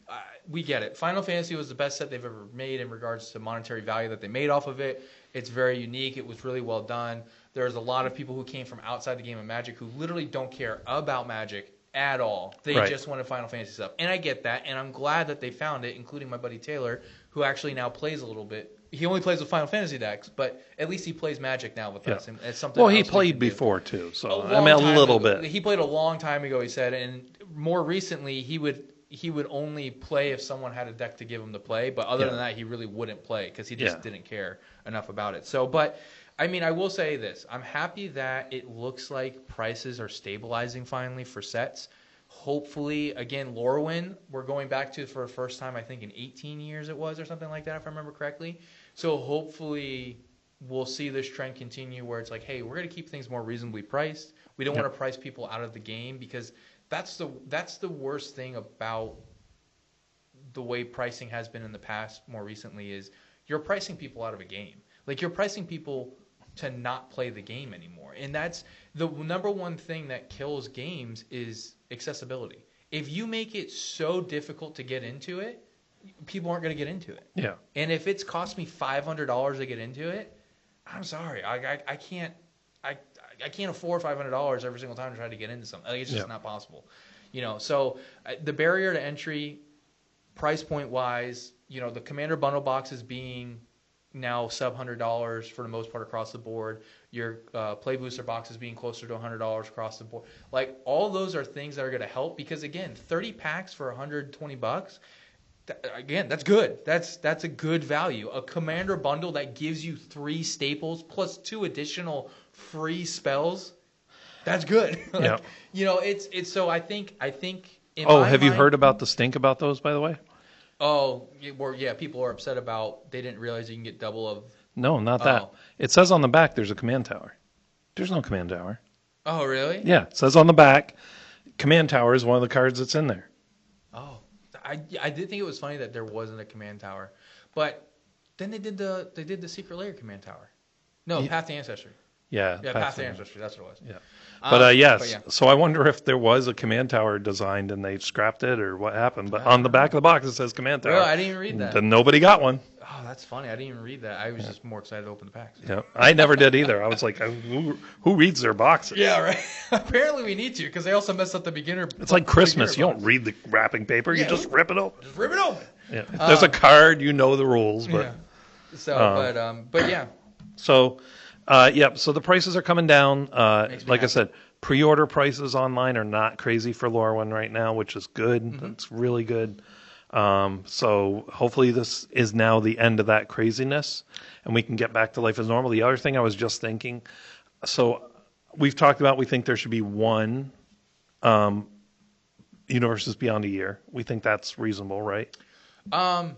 we get it. Final Fantasy was the best set they've ever made in regards to monetary value that they made off of it. It's very unique. It was really well done. There's a lot of people who came from outside the game of Magic who literally don't care about Magic at all. They just wanted Final Fantasy stuff. And I get that, and I'm glad that they found it, including my buddy Taylor, who actually now plays a little bit. He only plays with Final Fantasy decks, but at least he plays Magic now with us. And it's something. Well, he played before too, so I mean a little bit. He played a long time ago, he said, and more recently he would only play if someone had a deck to give him to play. But other than that, he really wouldn't play because he just didn't care enough about it. So, but I mean, I will say this: I'm happy that it looks like prices are stabilizing finally for sets. Hopefully, again, Lorwyn, we're going back to for the first time, I think, in 18 years it was, or something like that, if I remember correctly. So hopefully we'll see this trend continue where it's like, hey, we're going to keep things more reasonably priced. We don't want to price people out of the game, because that's the worst thing about the way pricing has been in the past more recently is you're pricing people out of a game. Like, you're pricing people to not play the game anymore. And that's the number one thing that kills games is accessibility. If you make it so difficult to get into it, people aren't going to get into it. Yeah. And if it's cost me $500 to get into it, I'm sorry, I can't afford $500 every single time to try to get into something. Like, it's just not possible. So the barrier to entry, price point wise, the Commander bundle boxes being now sub $100 for the most part across the board. Your play booster boxes being closer to $100 across the board. Like, all those are things that are going to help because, again, 30 packs for $120. Again, that's good. That's a good value. A Commander bundle that gives you 3 staples plus 2 additional free spells. That's good. Like, it's so I think. Have you heard about the stink about those, by the way? Oh, people are upset about they didn't realize you can get double of. No, not that. It says on the back there's a command tower. There's no command tower. Oh, really? Yeah, it says on the back, command tower is one of the cards that's in there. Oh, I did think it was funny that there wasn't a command tower, but then they did the Secret Lair command tower. No, Path to Ancestry. Yeah, Path to Ancestry. That's what it was. Yeah. But yes, so I wonder if there was a command tower designed and they scrapped it or what happened. But on the back of the box it says command tower. Really? I didn't even read that. Then nobody got one. Oh, that's funny. I didn't even read that. I was just more excited to open the packs. Yeah, I never did either. I was like, who reads their boxes? Yeah, right. Apparently we need to because they also messed up the beginner. It's like Christmas. You don't read the wrapping paper. You just rip it open. Just rip it open. Yeah. If there's a card, you know the rules. But yeah. So, but yeah. So. So the prices are coming down. Like I said, pre-order prices online are not crazy for Lorwyn right now, which is good. Mm-hmm. That's really good. So hopefully this is now the end of that craziness and we can get back to life as normal. The other thing I was just thinking, so we've talked about we think there should be one Universes Beyond a year. We think that's reasonable, right? I'd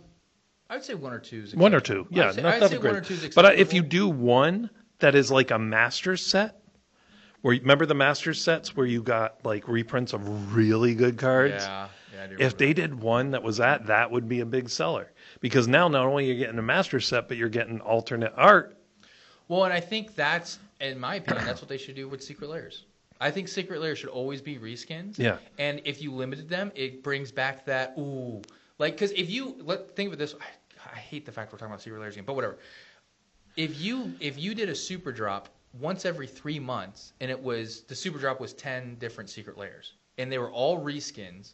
say 1 or 2 is acceptable. 1 or 2, yeah. I'd say 1 or 2 is acceptable. But if you do one that is like a Masters set, where remember the Masters sets where you got like reprints of really good cards? Yeah, I do. If they did one that was that would be a big seller. Because now not only are you getting a Masters set, but you're getting alternate art. Well, and I think that's, in my opinion, that's what they should do with Secret Lairs. I think Secret Lair should always be reskins. Yeah. And if you limited them, it brings back that, because if you, think of it this way, I hate the fact we're talking about Secret Lairs again, but whatever. If you did a super drop once every 3 months, and the super drop was 10 different Secret Lairs, and they were all reskins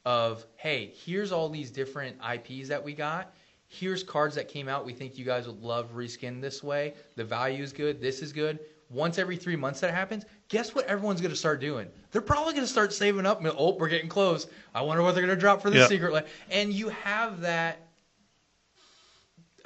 of, hey, here's all these different IPs that we got. Here's cards that came out. We think you guys would love reskin this way. The value is good. This is good. Once every 3 months that happens, guess what everyone's going to start doing? They're probably going to start saving up. We're getting close. I wonder what they're going to drop for the Secret Lair. And you have that.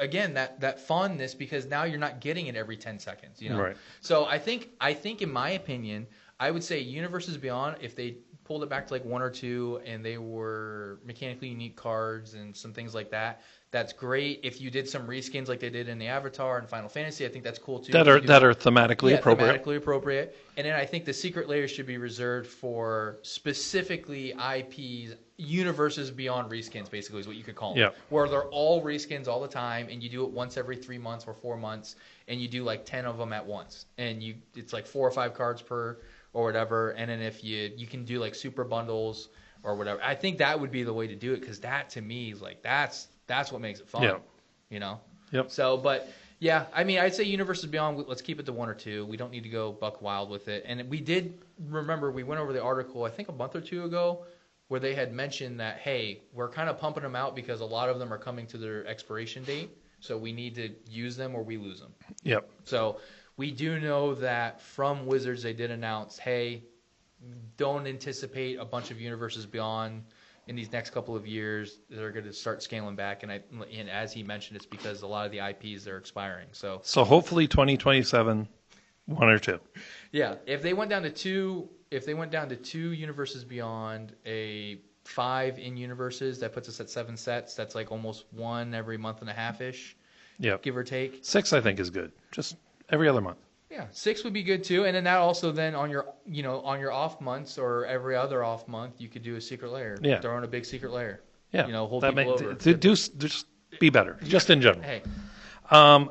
Again, that fondness because now you're not getting it every 10 seconds, Right. So I think in my opinion, I would say Universes Beyond, if they pulled it back to like 1 or 2 and they were mechanically unique cards and some things like that, that's great. If you did some reskins like they did in the Avatar and Final Fantasy, I think that's cool too. That are thematically appropriate. Thematically appropriate. And then I think the Secret Lair should be reserved for specifically IPs, Universes Beyond reskins, basically is what you could call them. Yeah. Where they're all reskins all the time, and you do it once every 3 months or 4 months, and you do like 10 of them at once, and it's like 4 or 5 cards per or whatever. And then if you can do like super bundles or whatever, I think that would be the way to do it because that to me is like that's what makes it fun. Yeah. Yep. So, but. Yeah, I mean, I'd say Universes Beyond, let's keep it to 1 or 2. We don't need to go buck wild with it. And we did, remember, we went over the article, I think a month or 2 ago, where they had mentioned that, hey, we're kind of pumping them out because a lot of them are coming to their expiration date. So we need to use them or we lose them. Yep. So we do know that from Wizards, they did announce, hey, don't anticipate a bunch of Universes Beyond in these next couple of years. They're going to start scaling back, and as he mentioned, it's because a lot of the IPs are expiring. So hopefully 2027, 1 or 2. Yeah, if they went down to 2, Universes Beyond, a 5 in Universes, that puts us at 7 sets. That's like almost 1 every month and a half ish. Yeah, give or take. 6 I think is good. Just every other month. Yeah, 6 would be good too, and then that also then on your off months or every other off month you could do a Secret Lair. Yeah, throw in a big Secret Lair. Yeah, hold people over. Just be better, just in general. Hey.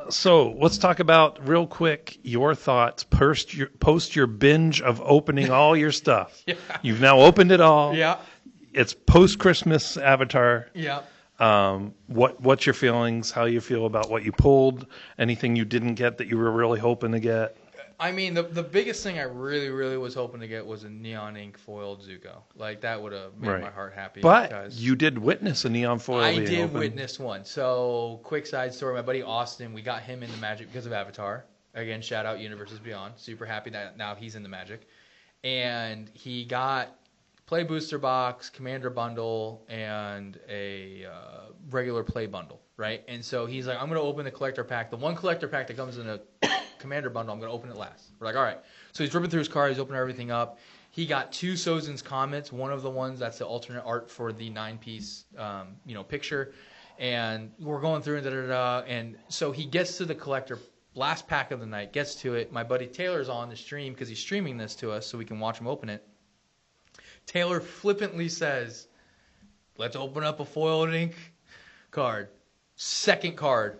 So let's talk about real quick your thoughts. Post your binge of opening all your stuff. Yeah. You've now opened it all. Yeah. It's post Christmas Avatar. Yeah. What's your feelings? How you feel about what you pulled? Anything you didn't get that you were really hoping to get? I mean, the biggest thing I really, really was hoping to get was a neon ink foiled Zuko. Like, that would have made my heart happy. But you did witness a neon foil. I did witness one. So, quick side story. My buddy Austin, we got him in the Magic because of Avatar. Again, shout out Universes Beyond. Super happy that now he's in the Magic. And he got Play Booster Box, Commander Bundle, and a regular Play Bundle, right? And so he's like, I'm going to open the collector pack. The one collector pack that comes in a Commander Bundle, I'm going to open it last. We're like, all right. So he's ripping through his cards. He's opening everything up. He got 2 Sozin's Comets, one of the ones that's the alternate art for the 9-piece picture. And we're going through and da-da-da. And so he gets to the collector, last pack of the night, gets to it. My buddy Taylor's on the stream because he's streaming this to us so we can watch him open it. Taylor flippantly says, let's open up a foiled ink card. Second card,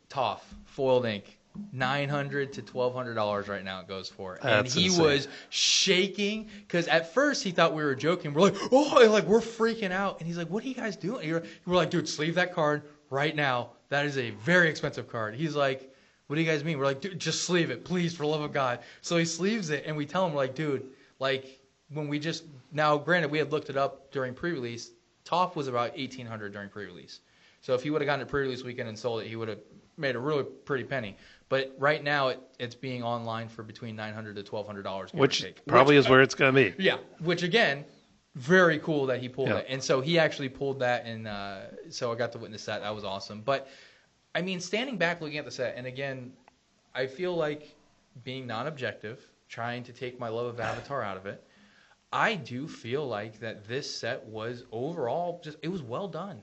Toph, foiled ink. $900 to $1,200 right now it goes for. And he was shaking because at first he thought we were joking. We're like, oh, like we're freaking out. And he's like, what are you guys doing? We're like, dude, sleeve that card right now. That is a very expensive card. He's like, what do you guys mean? We're like, dude, just sleeve it, please, for the love of God. So he sleeves it, and we tell him, we're like, dude, like, when we just, now granted, we had looked it up during pre-release. Toph was about $1,800 during pre-release. So if he would have gotten a pre-release weekend and sold it, he would have made a really pretty penny. But right now, it's being online for between $900 to $1,200. Which probably is where it's going to be. Yeah, which again, very cool that he pulled it. And so he actually pulled that, and so I got to witness that. That was awesome. But, I mean, standing back looking at the set, and again, I feel like being non-objective, trying to take my love of Avatar out of it, I do feel like that this set was overall it was well done.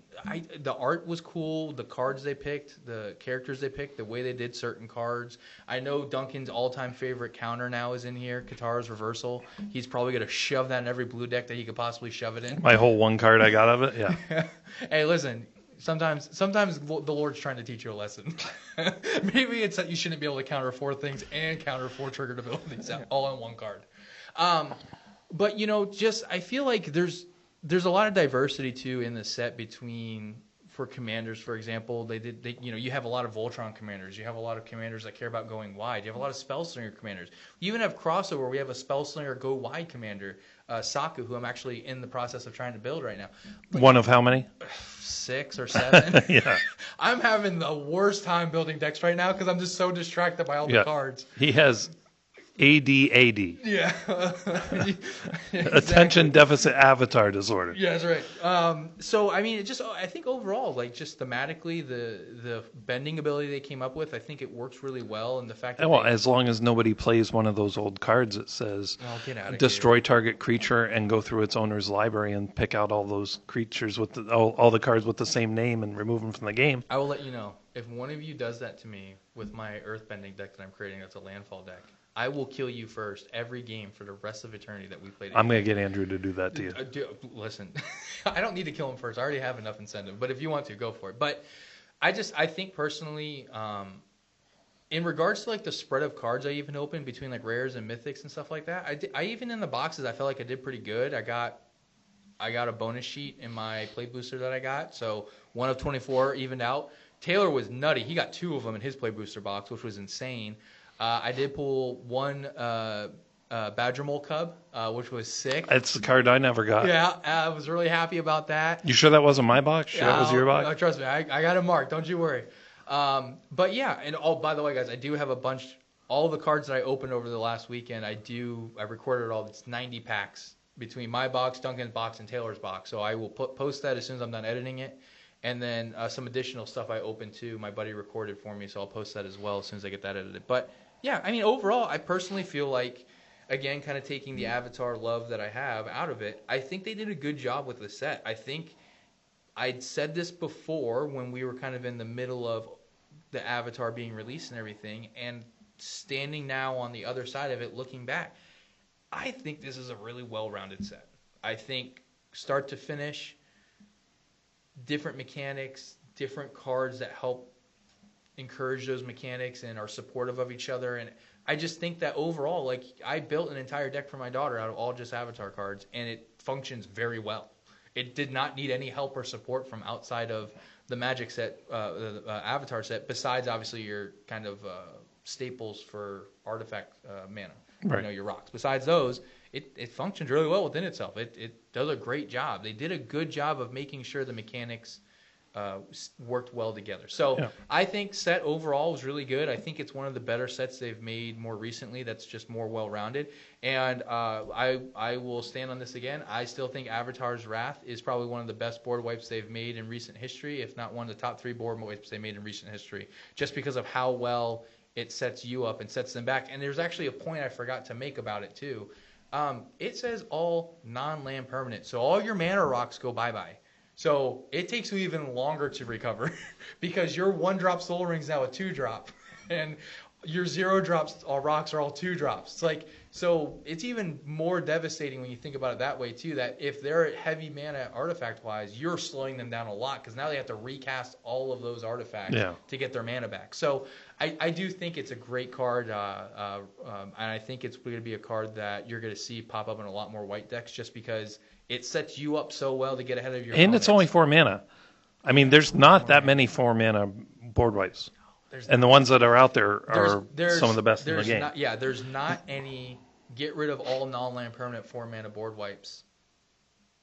The art was cool, the cards they picked, the characters they picked, the way they did certain cards. I know Duncan's all-time favorite counter now is in here, Katara's Reversal. He's probably going to shove that in every blue deck that he could possibly shove it in. My whole one card I got of it, yeah. Hey, listen, sometimes the Lord's trying to teach you a lesson. Maybe it's that you shouldn't be able to counter 4 things and counter 4 triggered abilities all in one card. But, just I feel like there's a lot of diversity, too, in the set for commanders, for example. You have a lot of Voltron commanders. You have a lot of commanders that care about going wide. You have a lot of Spellslinger commanders. You even have crossover. We have a Spellslinger go wide commander, Saku, who I'm actually in the process of trying to build right now. One of how many? 6 or 7. Yeah. I'm having the worst time building decks right now because I'm just so distracted by all the cards. He has ADAD. Yeah. Attention deficit avatar disorder. Yeah, that's right. So, I mean, I think overall, like, just thematically, the bending ability they came up with, I think it works really well. And the fact that as long as nobody plays one of those old cards that says destroy target creature and go through its owner's library and pick out all those creatures with all the cards with the same name and remove them from the game. I will let you know. If one of you does that to me with my earthbending deck that I'm creating, that's a landfall deck, I will kill you first every game for the rest of eternity that we play together. I'm going to get Andrew to do that to you. Listen, I don't need to kill him first. I already have enough incentive. But if you want to, go for it. But I think personally, in regards to like the spread of cards I even opened between like rares and mythics and stuff like that, I even in the boxes I felt like I did pretty good. I got a bonus sheet in my play booster that I got, so 1 of 24 evened out. Taylor was nutty. He got 2 of them in his play booster box, which was insane. I did pull 1 Badger Mole Cub, which was sick. It's the card I never got. Yeah, I was really happy about that. You sure that wasn't my box? Sure that was your box? No, trust me, I got it marked. Don't you worry. But yeah, and by the way, guys, I do have a bunch. All the cards that I opened over the last weekend, I recorded it all. It's 90 packs between my box, Duncan's box, and Taylor's box. So I will post that as soon as I'm done editing it. And then some additional stuff I opened too. My buddy recorded for me, so I'll post that as well as soon as I get that edited. But yeah, I mean, overall, I personally feel like, again, kind of taking the Avatar love that I have out of it, I think they did a good job with the set. I think I'd said this before when we were kind of in the middle of the Avatar being released and everything, and standing now on the other side of it, looking back, I think this is a really well-rounded set. I think start to finish, different mechanics, different cards that help encourage those mechanics and are supportive of each other. And I just think that overall, like, I built an entire deck for my daughter out of all just Avatar cards, and it functions very well. It did not need any help or support from outside of the Magic set, the Avatar set, besides obviously your kind of staples for artifact mana, Right. Your rocks. Besides those, it functions really well within itself. It does a great job. They did a good job of making sure the mechanics worked well together. So Yeah. I think set overall was really good. I think it's one of the better sets they've made more recently that's just more well-rounded. And I will stand on this again. I still think Avatar's Wrath is probably one of the best board wipes they've made in recent history, if not one of the top 3 board wipes they made in recent history, just because of how well it sets you up and sets them back. And there's actually a point I forgot to make about it too. It says all non-land permanent. So all your mana rocks go bye-bye. So it takes you even longer to recover because your 1-drop Soul Ring's now a 2-drop, and your 0-drops rocks are all 2-drops. It's like, so it's even more devastating when you think about it that way too. That if they're heavy mana artifact wise, you're slowing them down a lot because now they have to recast all of those artifacts to get their mana back. So I do think it's a great card, and I think it's going to be a card that you're going to see pop up in a lot more white decks just because it sets you up so well to get ahead of your opponents. It's only 4 mana. I mean, there's not that many 4 mana board wipes. And the ones that are out there are some of the best in the game. There's not any get rid of all non-land permanent 4 mana board wipes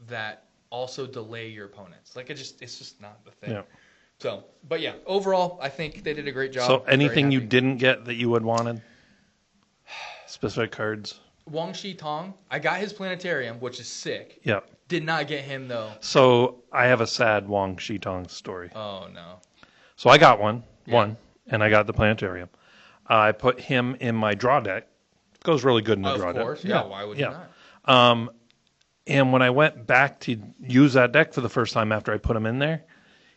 that also delay your opponents. Like it's just not the thing. Yeah. So, but yeah, overall, I think they did a great job. So anything you didn't get that you would wanted? Specific cards? Wang Shi Tong, I got his planetarium, which is sick. Yeah. Did not get him though. So I have a sad Wang Shitong story. Oh no. So I got one, and I got the planetarium. I put him in my draw deck. Goes really good in the draw deck. Of course, yeah. Why would you not? And when I went back to use that deck for the first time after I put him in there,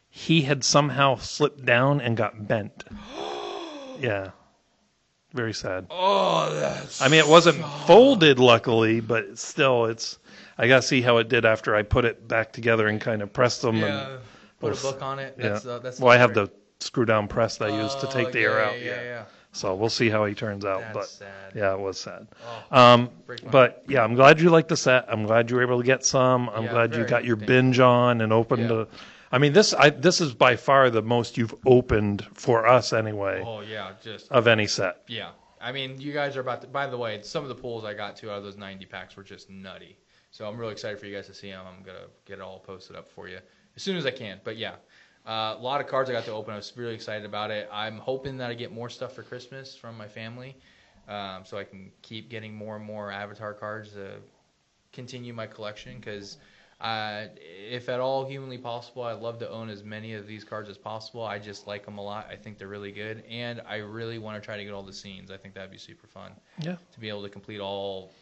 he had somehow slipped down and got bent. Yeah. Very sad. Oh, that's... I mean, it wasn't folded, luckily, but still, I got to see how it did after I put it back together and kind of pressed them. Yeah, and put a book on it. That's well, I have the screw-down press that I use to take the air out. Yeah. So we'll see how he turns out. That's sad. Yeah, it was sad. But yeah, I'm glad you liked the set. I'm glad you were able to get some. I'm glad you got your binge on and opened a... I mean, this is by far the most you've opened for us anyway. Oh yeah, of any set. Yeah, I mean, you guys are about to. By the way, some of the pulls I got to out of those 90 packs were just nutty. So I'm really excited for you guys to see them. I'm gonna get it all posted up for you as soon as I can. But yeah, a lot of cards I got to open. I was really excited about it. I'm hoping that I get more stuff for Christmas from my family, so I can keep getting more and more Avatar cards to continue my collection because. If at all humanly possible, I'd love to own as many of these cards as possible. I just like them a lot. I think they're really good, and I really want to try to get all the scenes. I think that'd be super fun. Yeah. To be able to complete all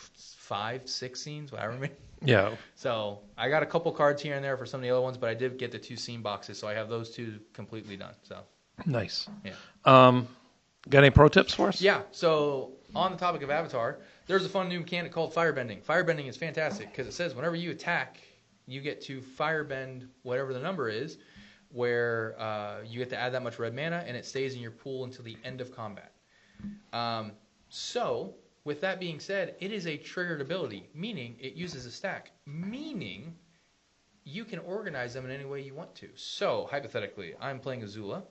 5, 6 scenes, whatever. I mean. Yeah. So I got a couple cards here and there for some of the other ones, but I did get the 2 scene boxes, so I have those 2 completely done. So. Nice. Yeah. Got any pro tips for us? Yeah. So on the topic of Avatar. There's a fun new mechanic called Firebending. Firebending is fantastic because it says whenever you attack, you get to firebend whatever the number is, where you get to add that much red mana, and it stays in your pool until the end of combat. So, with that being said, it is a triggered ability, meaning it uses a stack, meaning you can organize them in any way you want to. So, hypothetically, I'm playing Azula.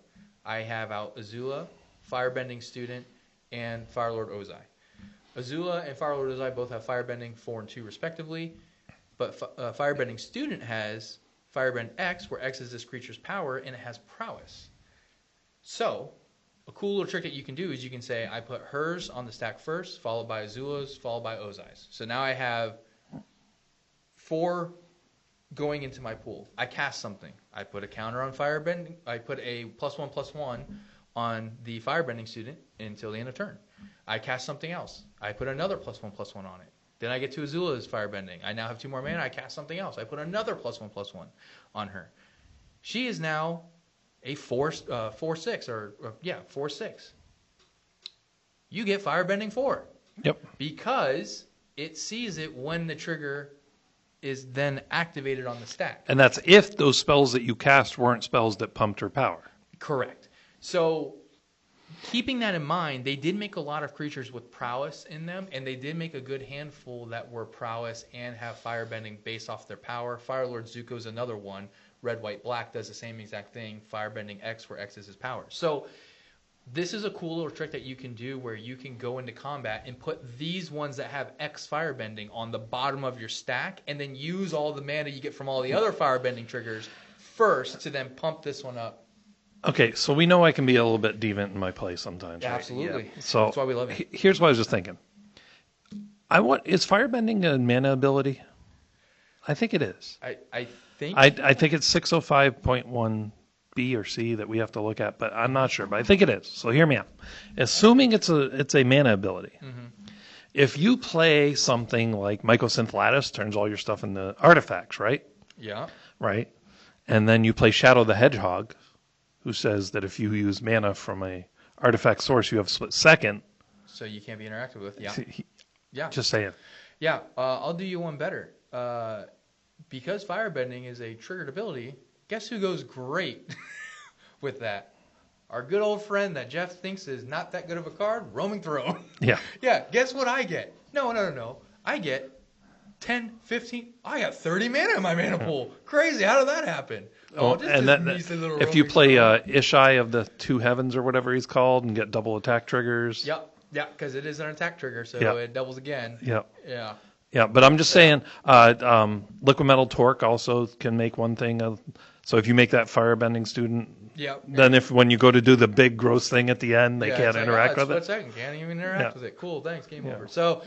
I have out Azula, Firebending Student, and Firelord Ozai. Azula and Firelord Ozai both have Firebending 4 and 2 respectively, but Firebending Student has Firebend X, where X is this creature's power, and it has prowess. So, a cool little trick that you can do is you can say, I put hers on the stack first, followed by Azula's, followed by Ozai's. So now I have 4 going into my pool. I cast something. I put a counter on Firebending. I put a +1/+1 on the Firebending Student until the end of turn. I cast something else. I put another +1/+1 on it. Then I get to Azula's Firebending. I now have 2 more mana. I cast something else. I put another +1/+1 on her. She is now a 4/6 or 4/6. You get Firebending 4. Yep. Because it sees it when the trigger is then activated on the stack. And that's if those spells that you cast weren't spells that pumped her power. Correct. So keeping that in mind, they did make a lot of creatures with prowess in them, and they did make a good handful that were prowess and have firebending based off their power. Firelord Zuko is another one. Red, white, black does the same exact thing. Firebending X, where X is his power. So this is a cool little trick that you can do where you can go into combat and put these ones that have X firebending on the bottom of your stack, and then use all the mana you get from all the other firebending triggers first to then pump this one up. Okay, so we know I can be a little bit deviant in my play sometimes. Yeah, right? absolutely. Yeah. So that's why we love it. Here's what I was just thinking. Is firebending a mana ability? I think it is. I think I think it's 605.1 B or C that we have to look at, but I'm not sure. But I think it is. So hear me out. Assuming it's a mana ability, if you play something like Mycosynth Lattice, turns all your stuff into artifacts, right? Yeah. Right. And then you play Shadow the Hedgehog, who says that if you use mana from a artifact source, you have split second. So you can't be interacted with. Yeah. Yeah. Just saying. Yeah. I'll do you one better. Because firebending is a triggered ability, guess who goes great with that? Our good old friend that Jeff thinks is not that good of a card, Roaming Throne. Yeah. Yeah. Guess what I get? No. I get 10, 15. I got 30 mana in my mana pool. Crazy. How did that happen? Oh, and if you play Ishai of the Two Heavens or whatever he's called and get double attack triggers. Yep. Yeah, because it is an attack trigger, so it doubles again. Yep. Yeah. Yeah, but I'm just saying, Liquid Metal Torque also can make one thing. So if you make that firebending student, then when you go to do the big gross thing at the end, they can't interact with it. Second, can't even interact with it. Cool, thanks, game over. So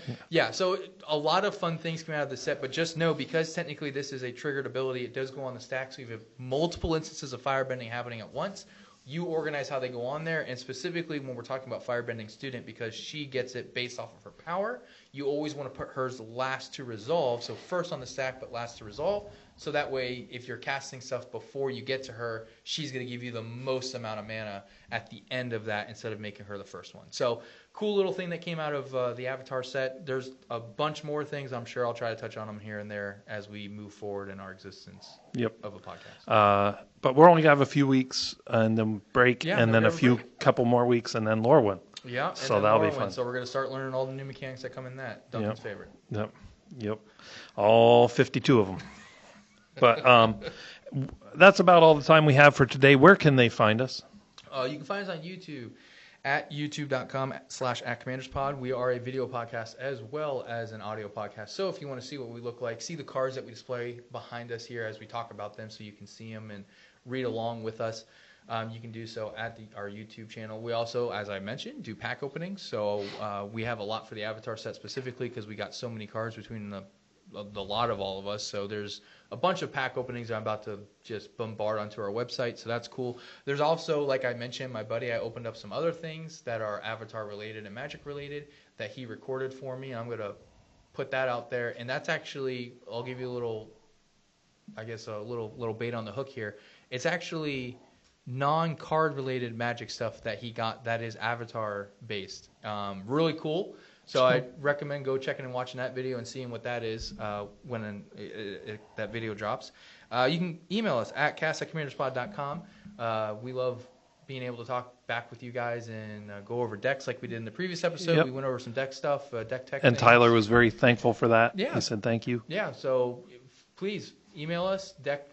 so a lot of fun things come out of the set, but just know, because technically this is a triggered ability, it does go on the stack, so you have multiple instances of firebending happening at once. You organize how they go on there, and specifically when we're talking about firebending student, because she gets it based off of her power, you always want to put hers last to resolve, so first on the stack but last to resolve, so that way if you're casting stuff before you get to her, she's going to give you the most amount of mana at the end of that instead of making her the first one. So cool little thing that came out of the Avatar set. There's a bunch more things. I'm sure I'll try to touch on them here and there as we move forward in our existence of a podcast. But we're only going to have a few weeks and then break, and then couple more weeks, and then Lorwyn. Yeah, so that'll be fun. So we're going to start learning all the new mechanics that come in that. Duncan's favorite. Yep. All 52 of them. But that's about all the time we have for today. Where can they find us? You can find us on YouTube at youtube.com/@commanderspod. We are a video podcast as well as an audio podcast. So if you want to see what we look like, see the cards that we display behind us here as we talk about them, so you can see them and read along with us, you can do so at our YouTube channel. We also, as I mentioned, do pack openings. So we have a lot for the Avatar set specifically because we got so many cards between the lot of all of us. So there's a bunch of pack openings I'm about to just bombard onto our website, so that's cool. There's also, like I mentioned, my buddy, I opened up some other things that are Avatar related and Magic related that he recorded for me. I'm going to put that out there, and that's actually, I'll give you a little bait on the hook here. It's actually non-card related Magic stuff that he got that is Avatar based. Really cool. So I recommend go checking and watching that video and seeing what that is when that video drops. You can email us at cast@commanderspod.com. We love being able to talk back with you guys and go over decks like we did in the previous episode. We went over some deck stuff, deck tech. And things. Tyler was very thankful for that. Yeah. He said thank you. Yeah, so please email us, deck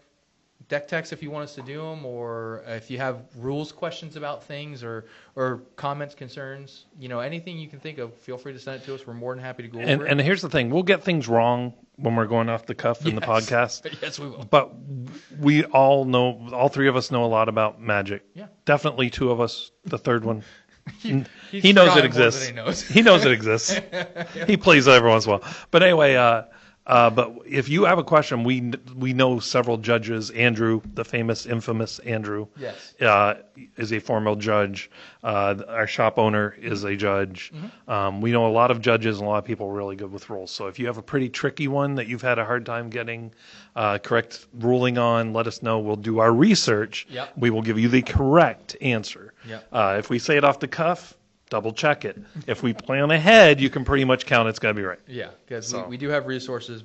techs if you want us to do them, or if you have rules questions about things or comments, concerns, anything you can think of, feel free to send it to us. We're more than happy to go over it. And here's the thing, we'll get things wrong when we're going off the cuff in the podcast. Yes, we will. But we all three of us know a lot about Magic. Yeah. Definitely two of us, the third one. he knows it exists. He knows it exists. He plays it every once in a while. But anyway, but if you have a question, we know several judges. Andrew, the famous, infamous Andrew, is a formal judge. Our shop owner is a judge. Mm-hmm. We know a lot of judges and a lot of people really good with rules. So if you have a pretty tricky one that you've had a hard time getting correct ruling on, let us know. We'll do our research. Yep. We will give you the correct answer. Yep. If we say it off the cuff, double check it. If we plan ahead, you can pretty much count it's got to be right. Yeah, because we do have resources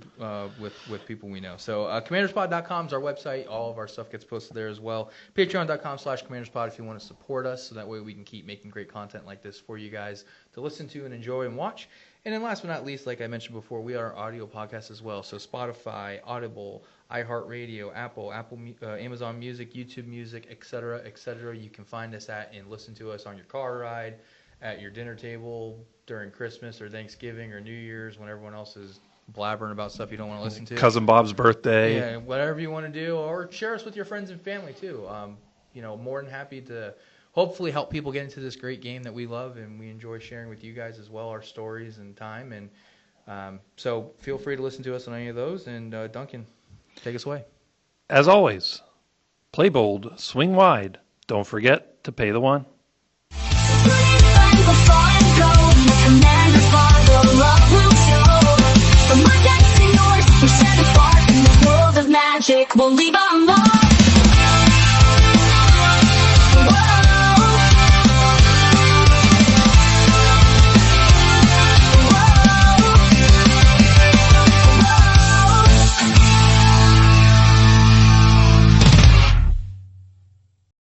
with people we know. So commanderspod.com is our website. All of our stuff gets posted there as well. Patreon.com/commanderspod if you want to support us, so that way we can keep making great content like this for you guys to listen to and enjoy and watch. And then last but not least, like I mentioned before, we are audio podcasts as well. So Spotify, Audible, iHeartRadio, Apple, Amazon Music, YouTube Music, etc., etc. You can find us at and listen to us on your car ride, at your dinner table, during Christmas or Thanksgiving or New Year's, when everyone else is blabbering about stuff you don't want to listen to. Cousin Bob's birthday. Yeah, whatever you want to do, or share us with your friends and family too. More than happy to hopefully help people get into this great game that we love and we enjoy sharing with you guys as well, our stories and time. And so feel free to listen to us on any of those. And Duncan, take us away. As always, play bold, swing wide. Don't forget to pay the one. Magic will leave us.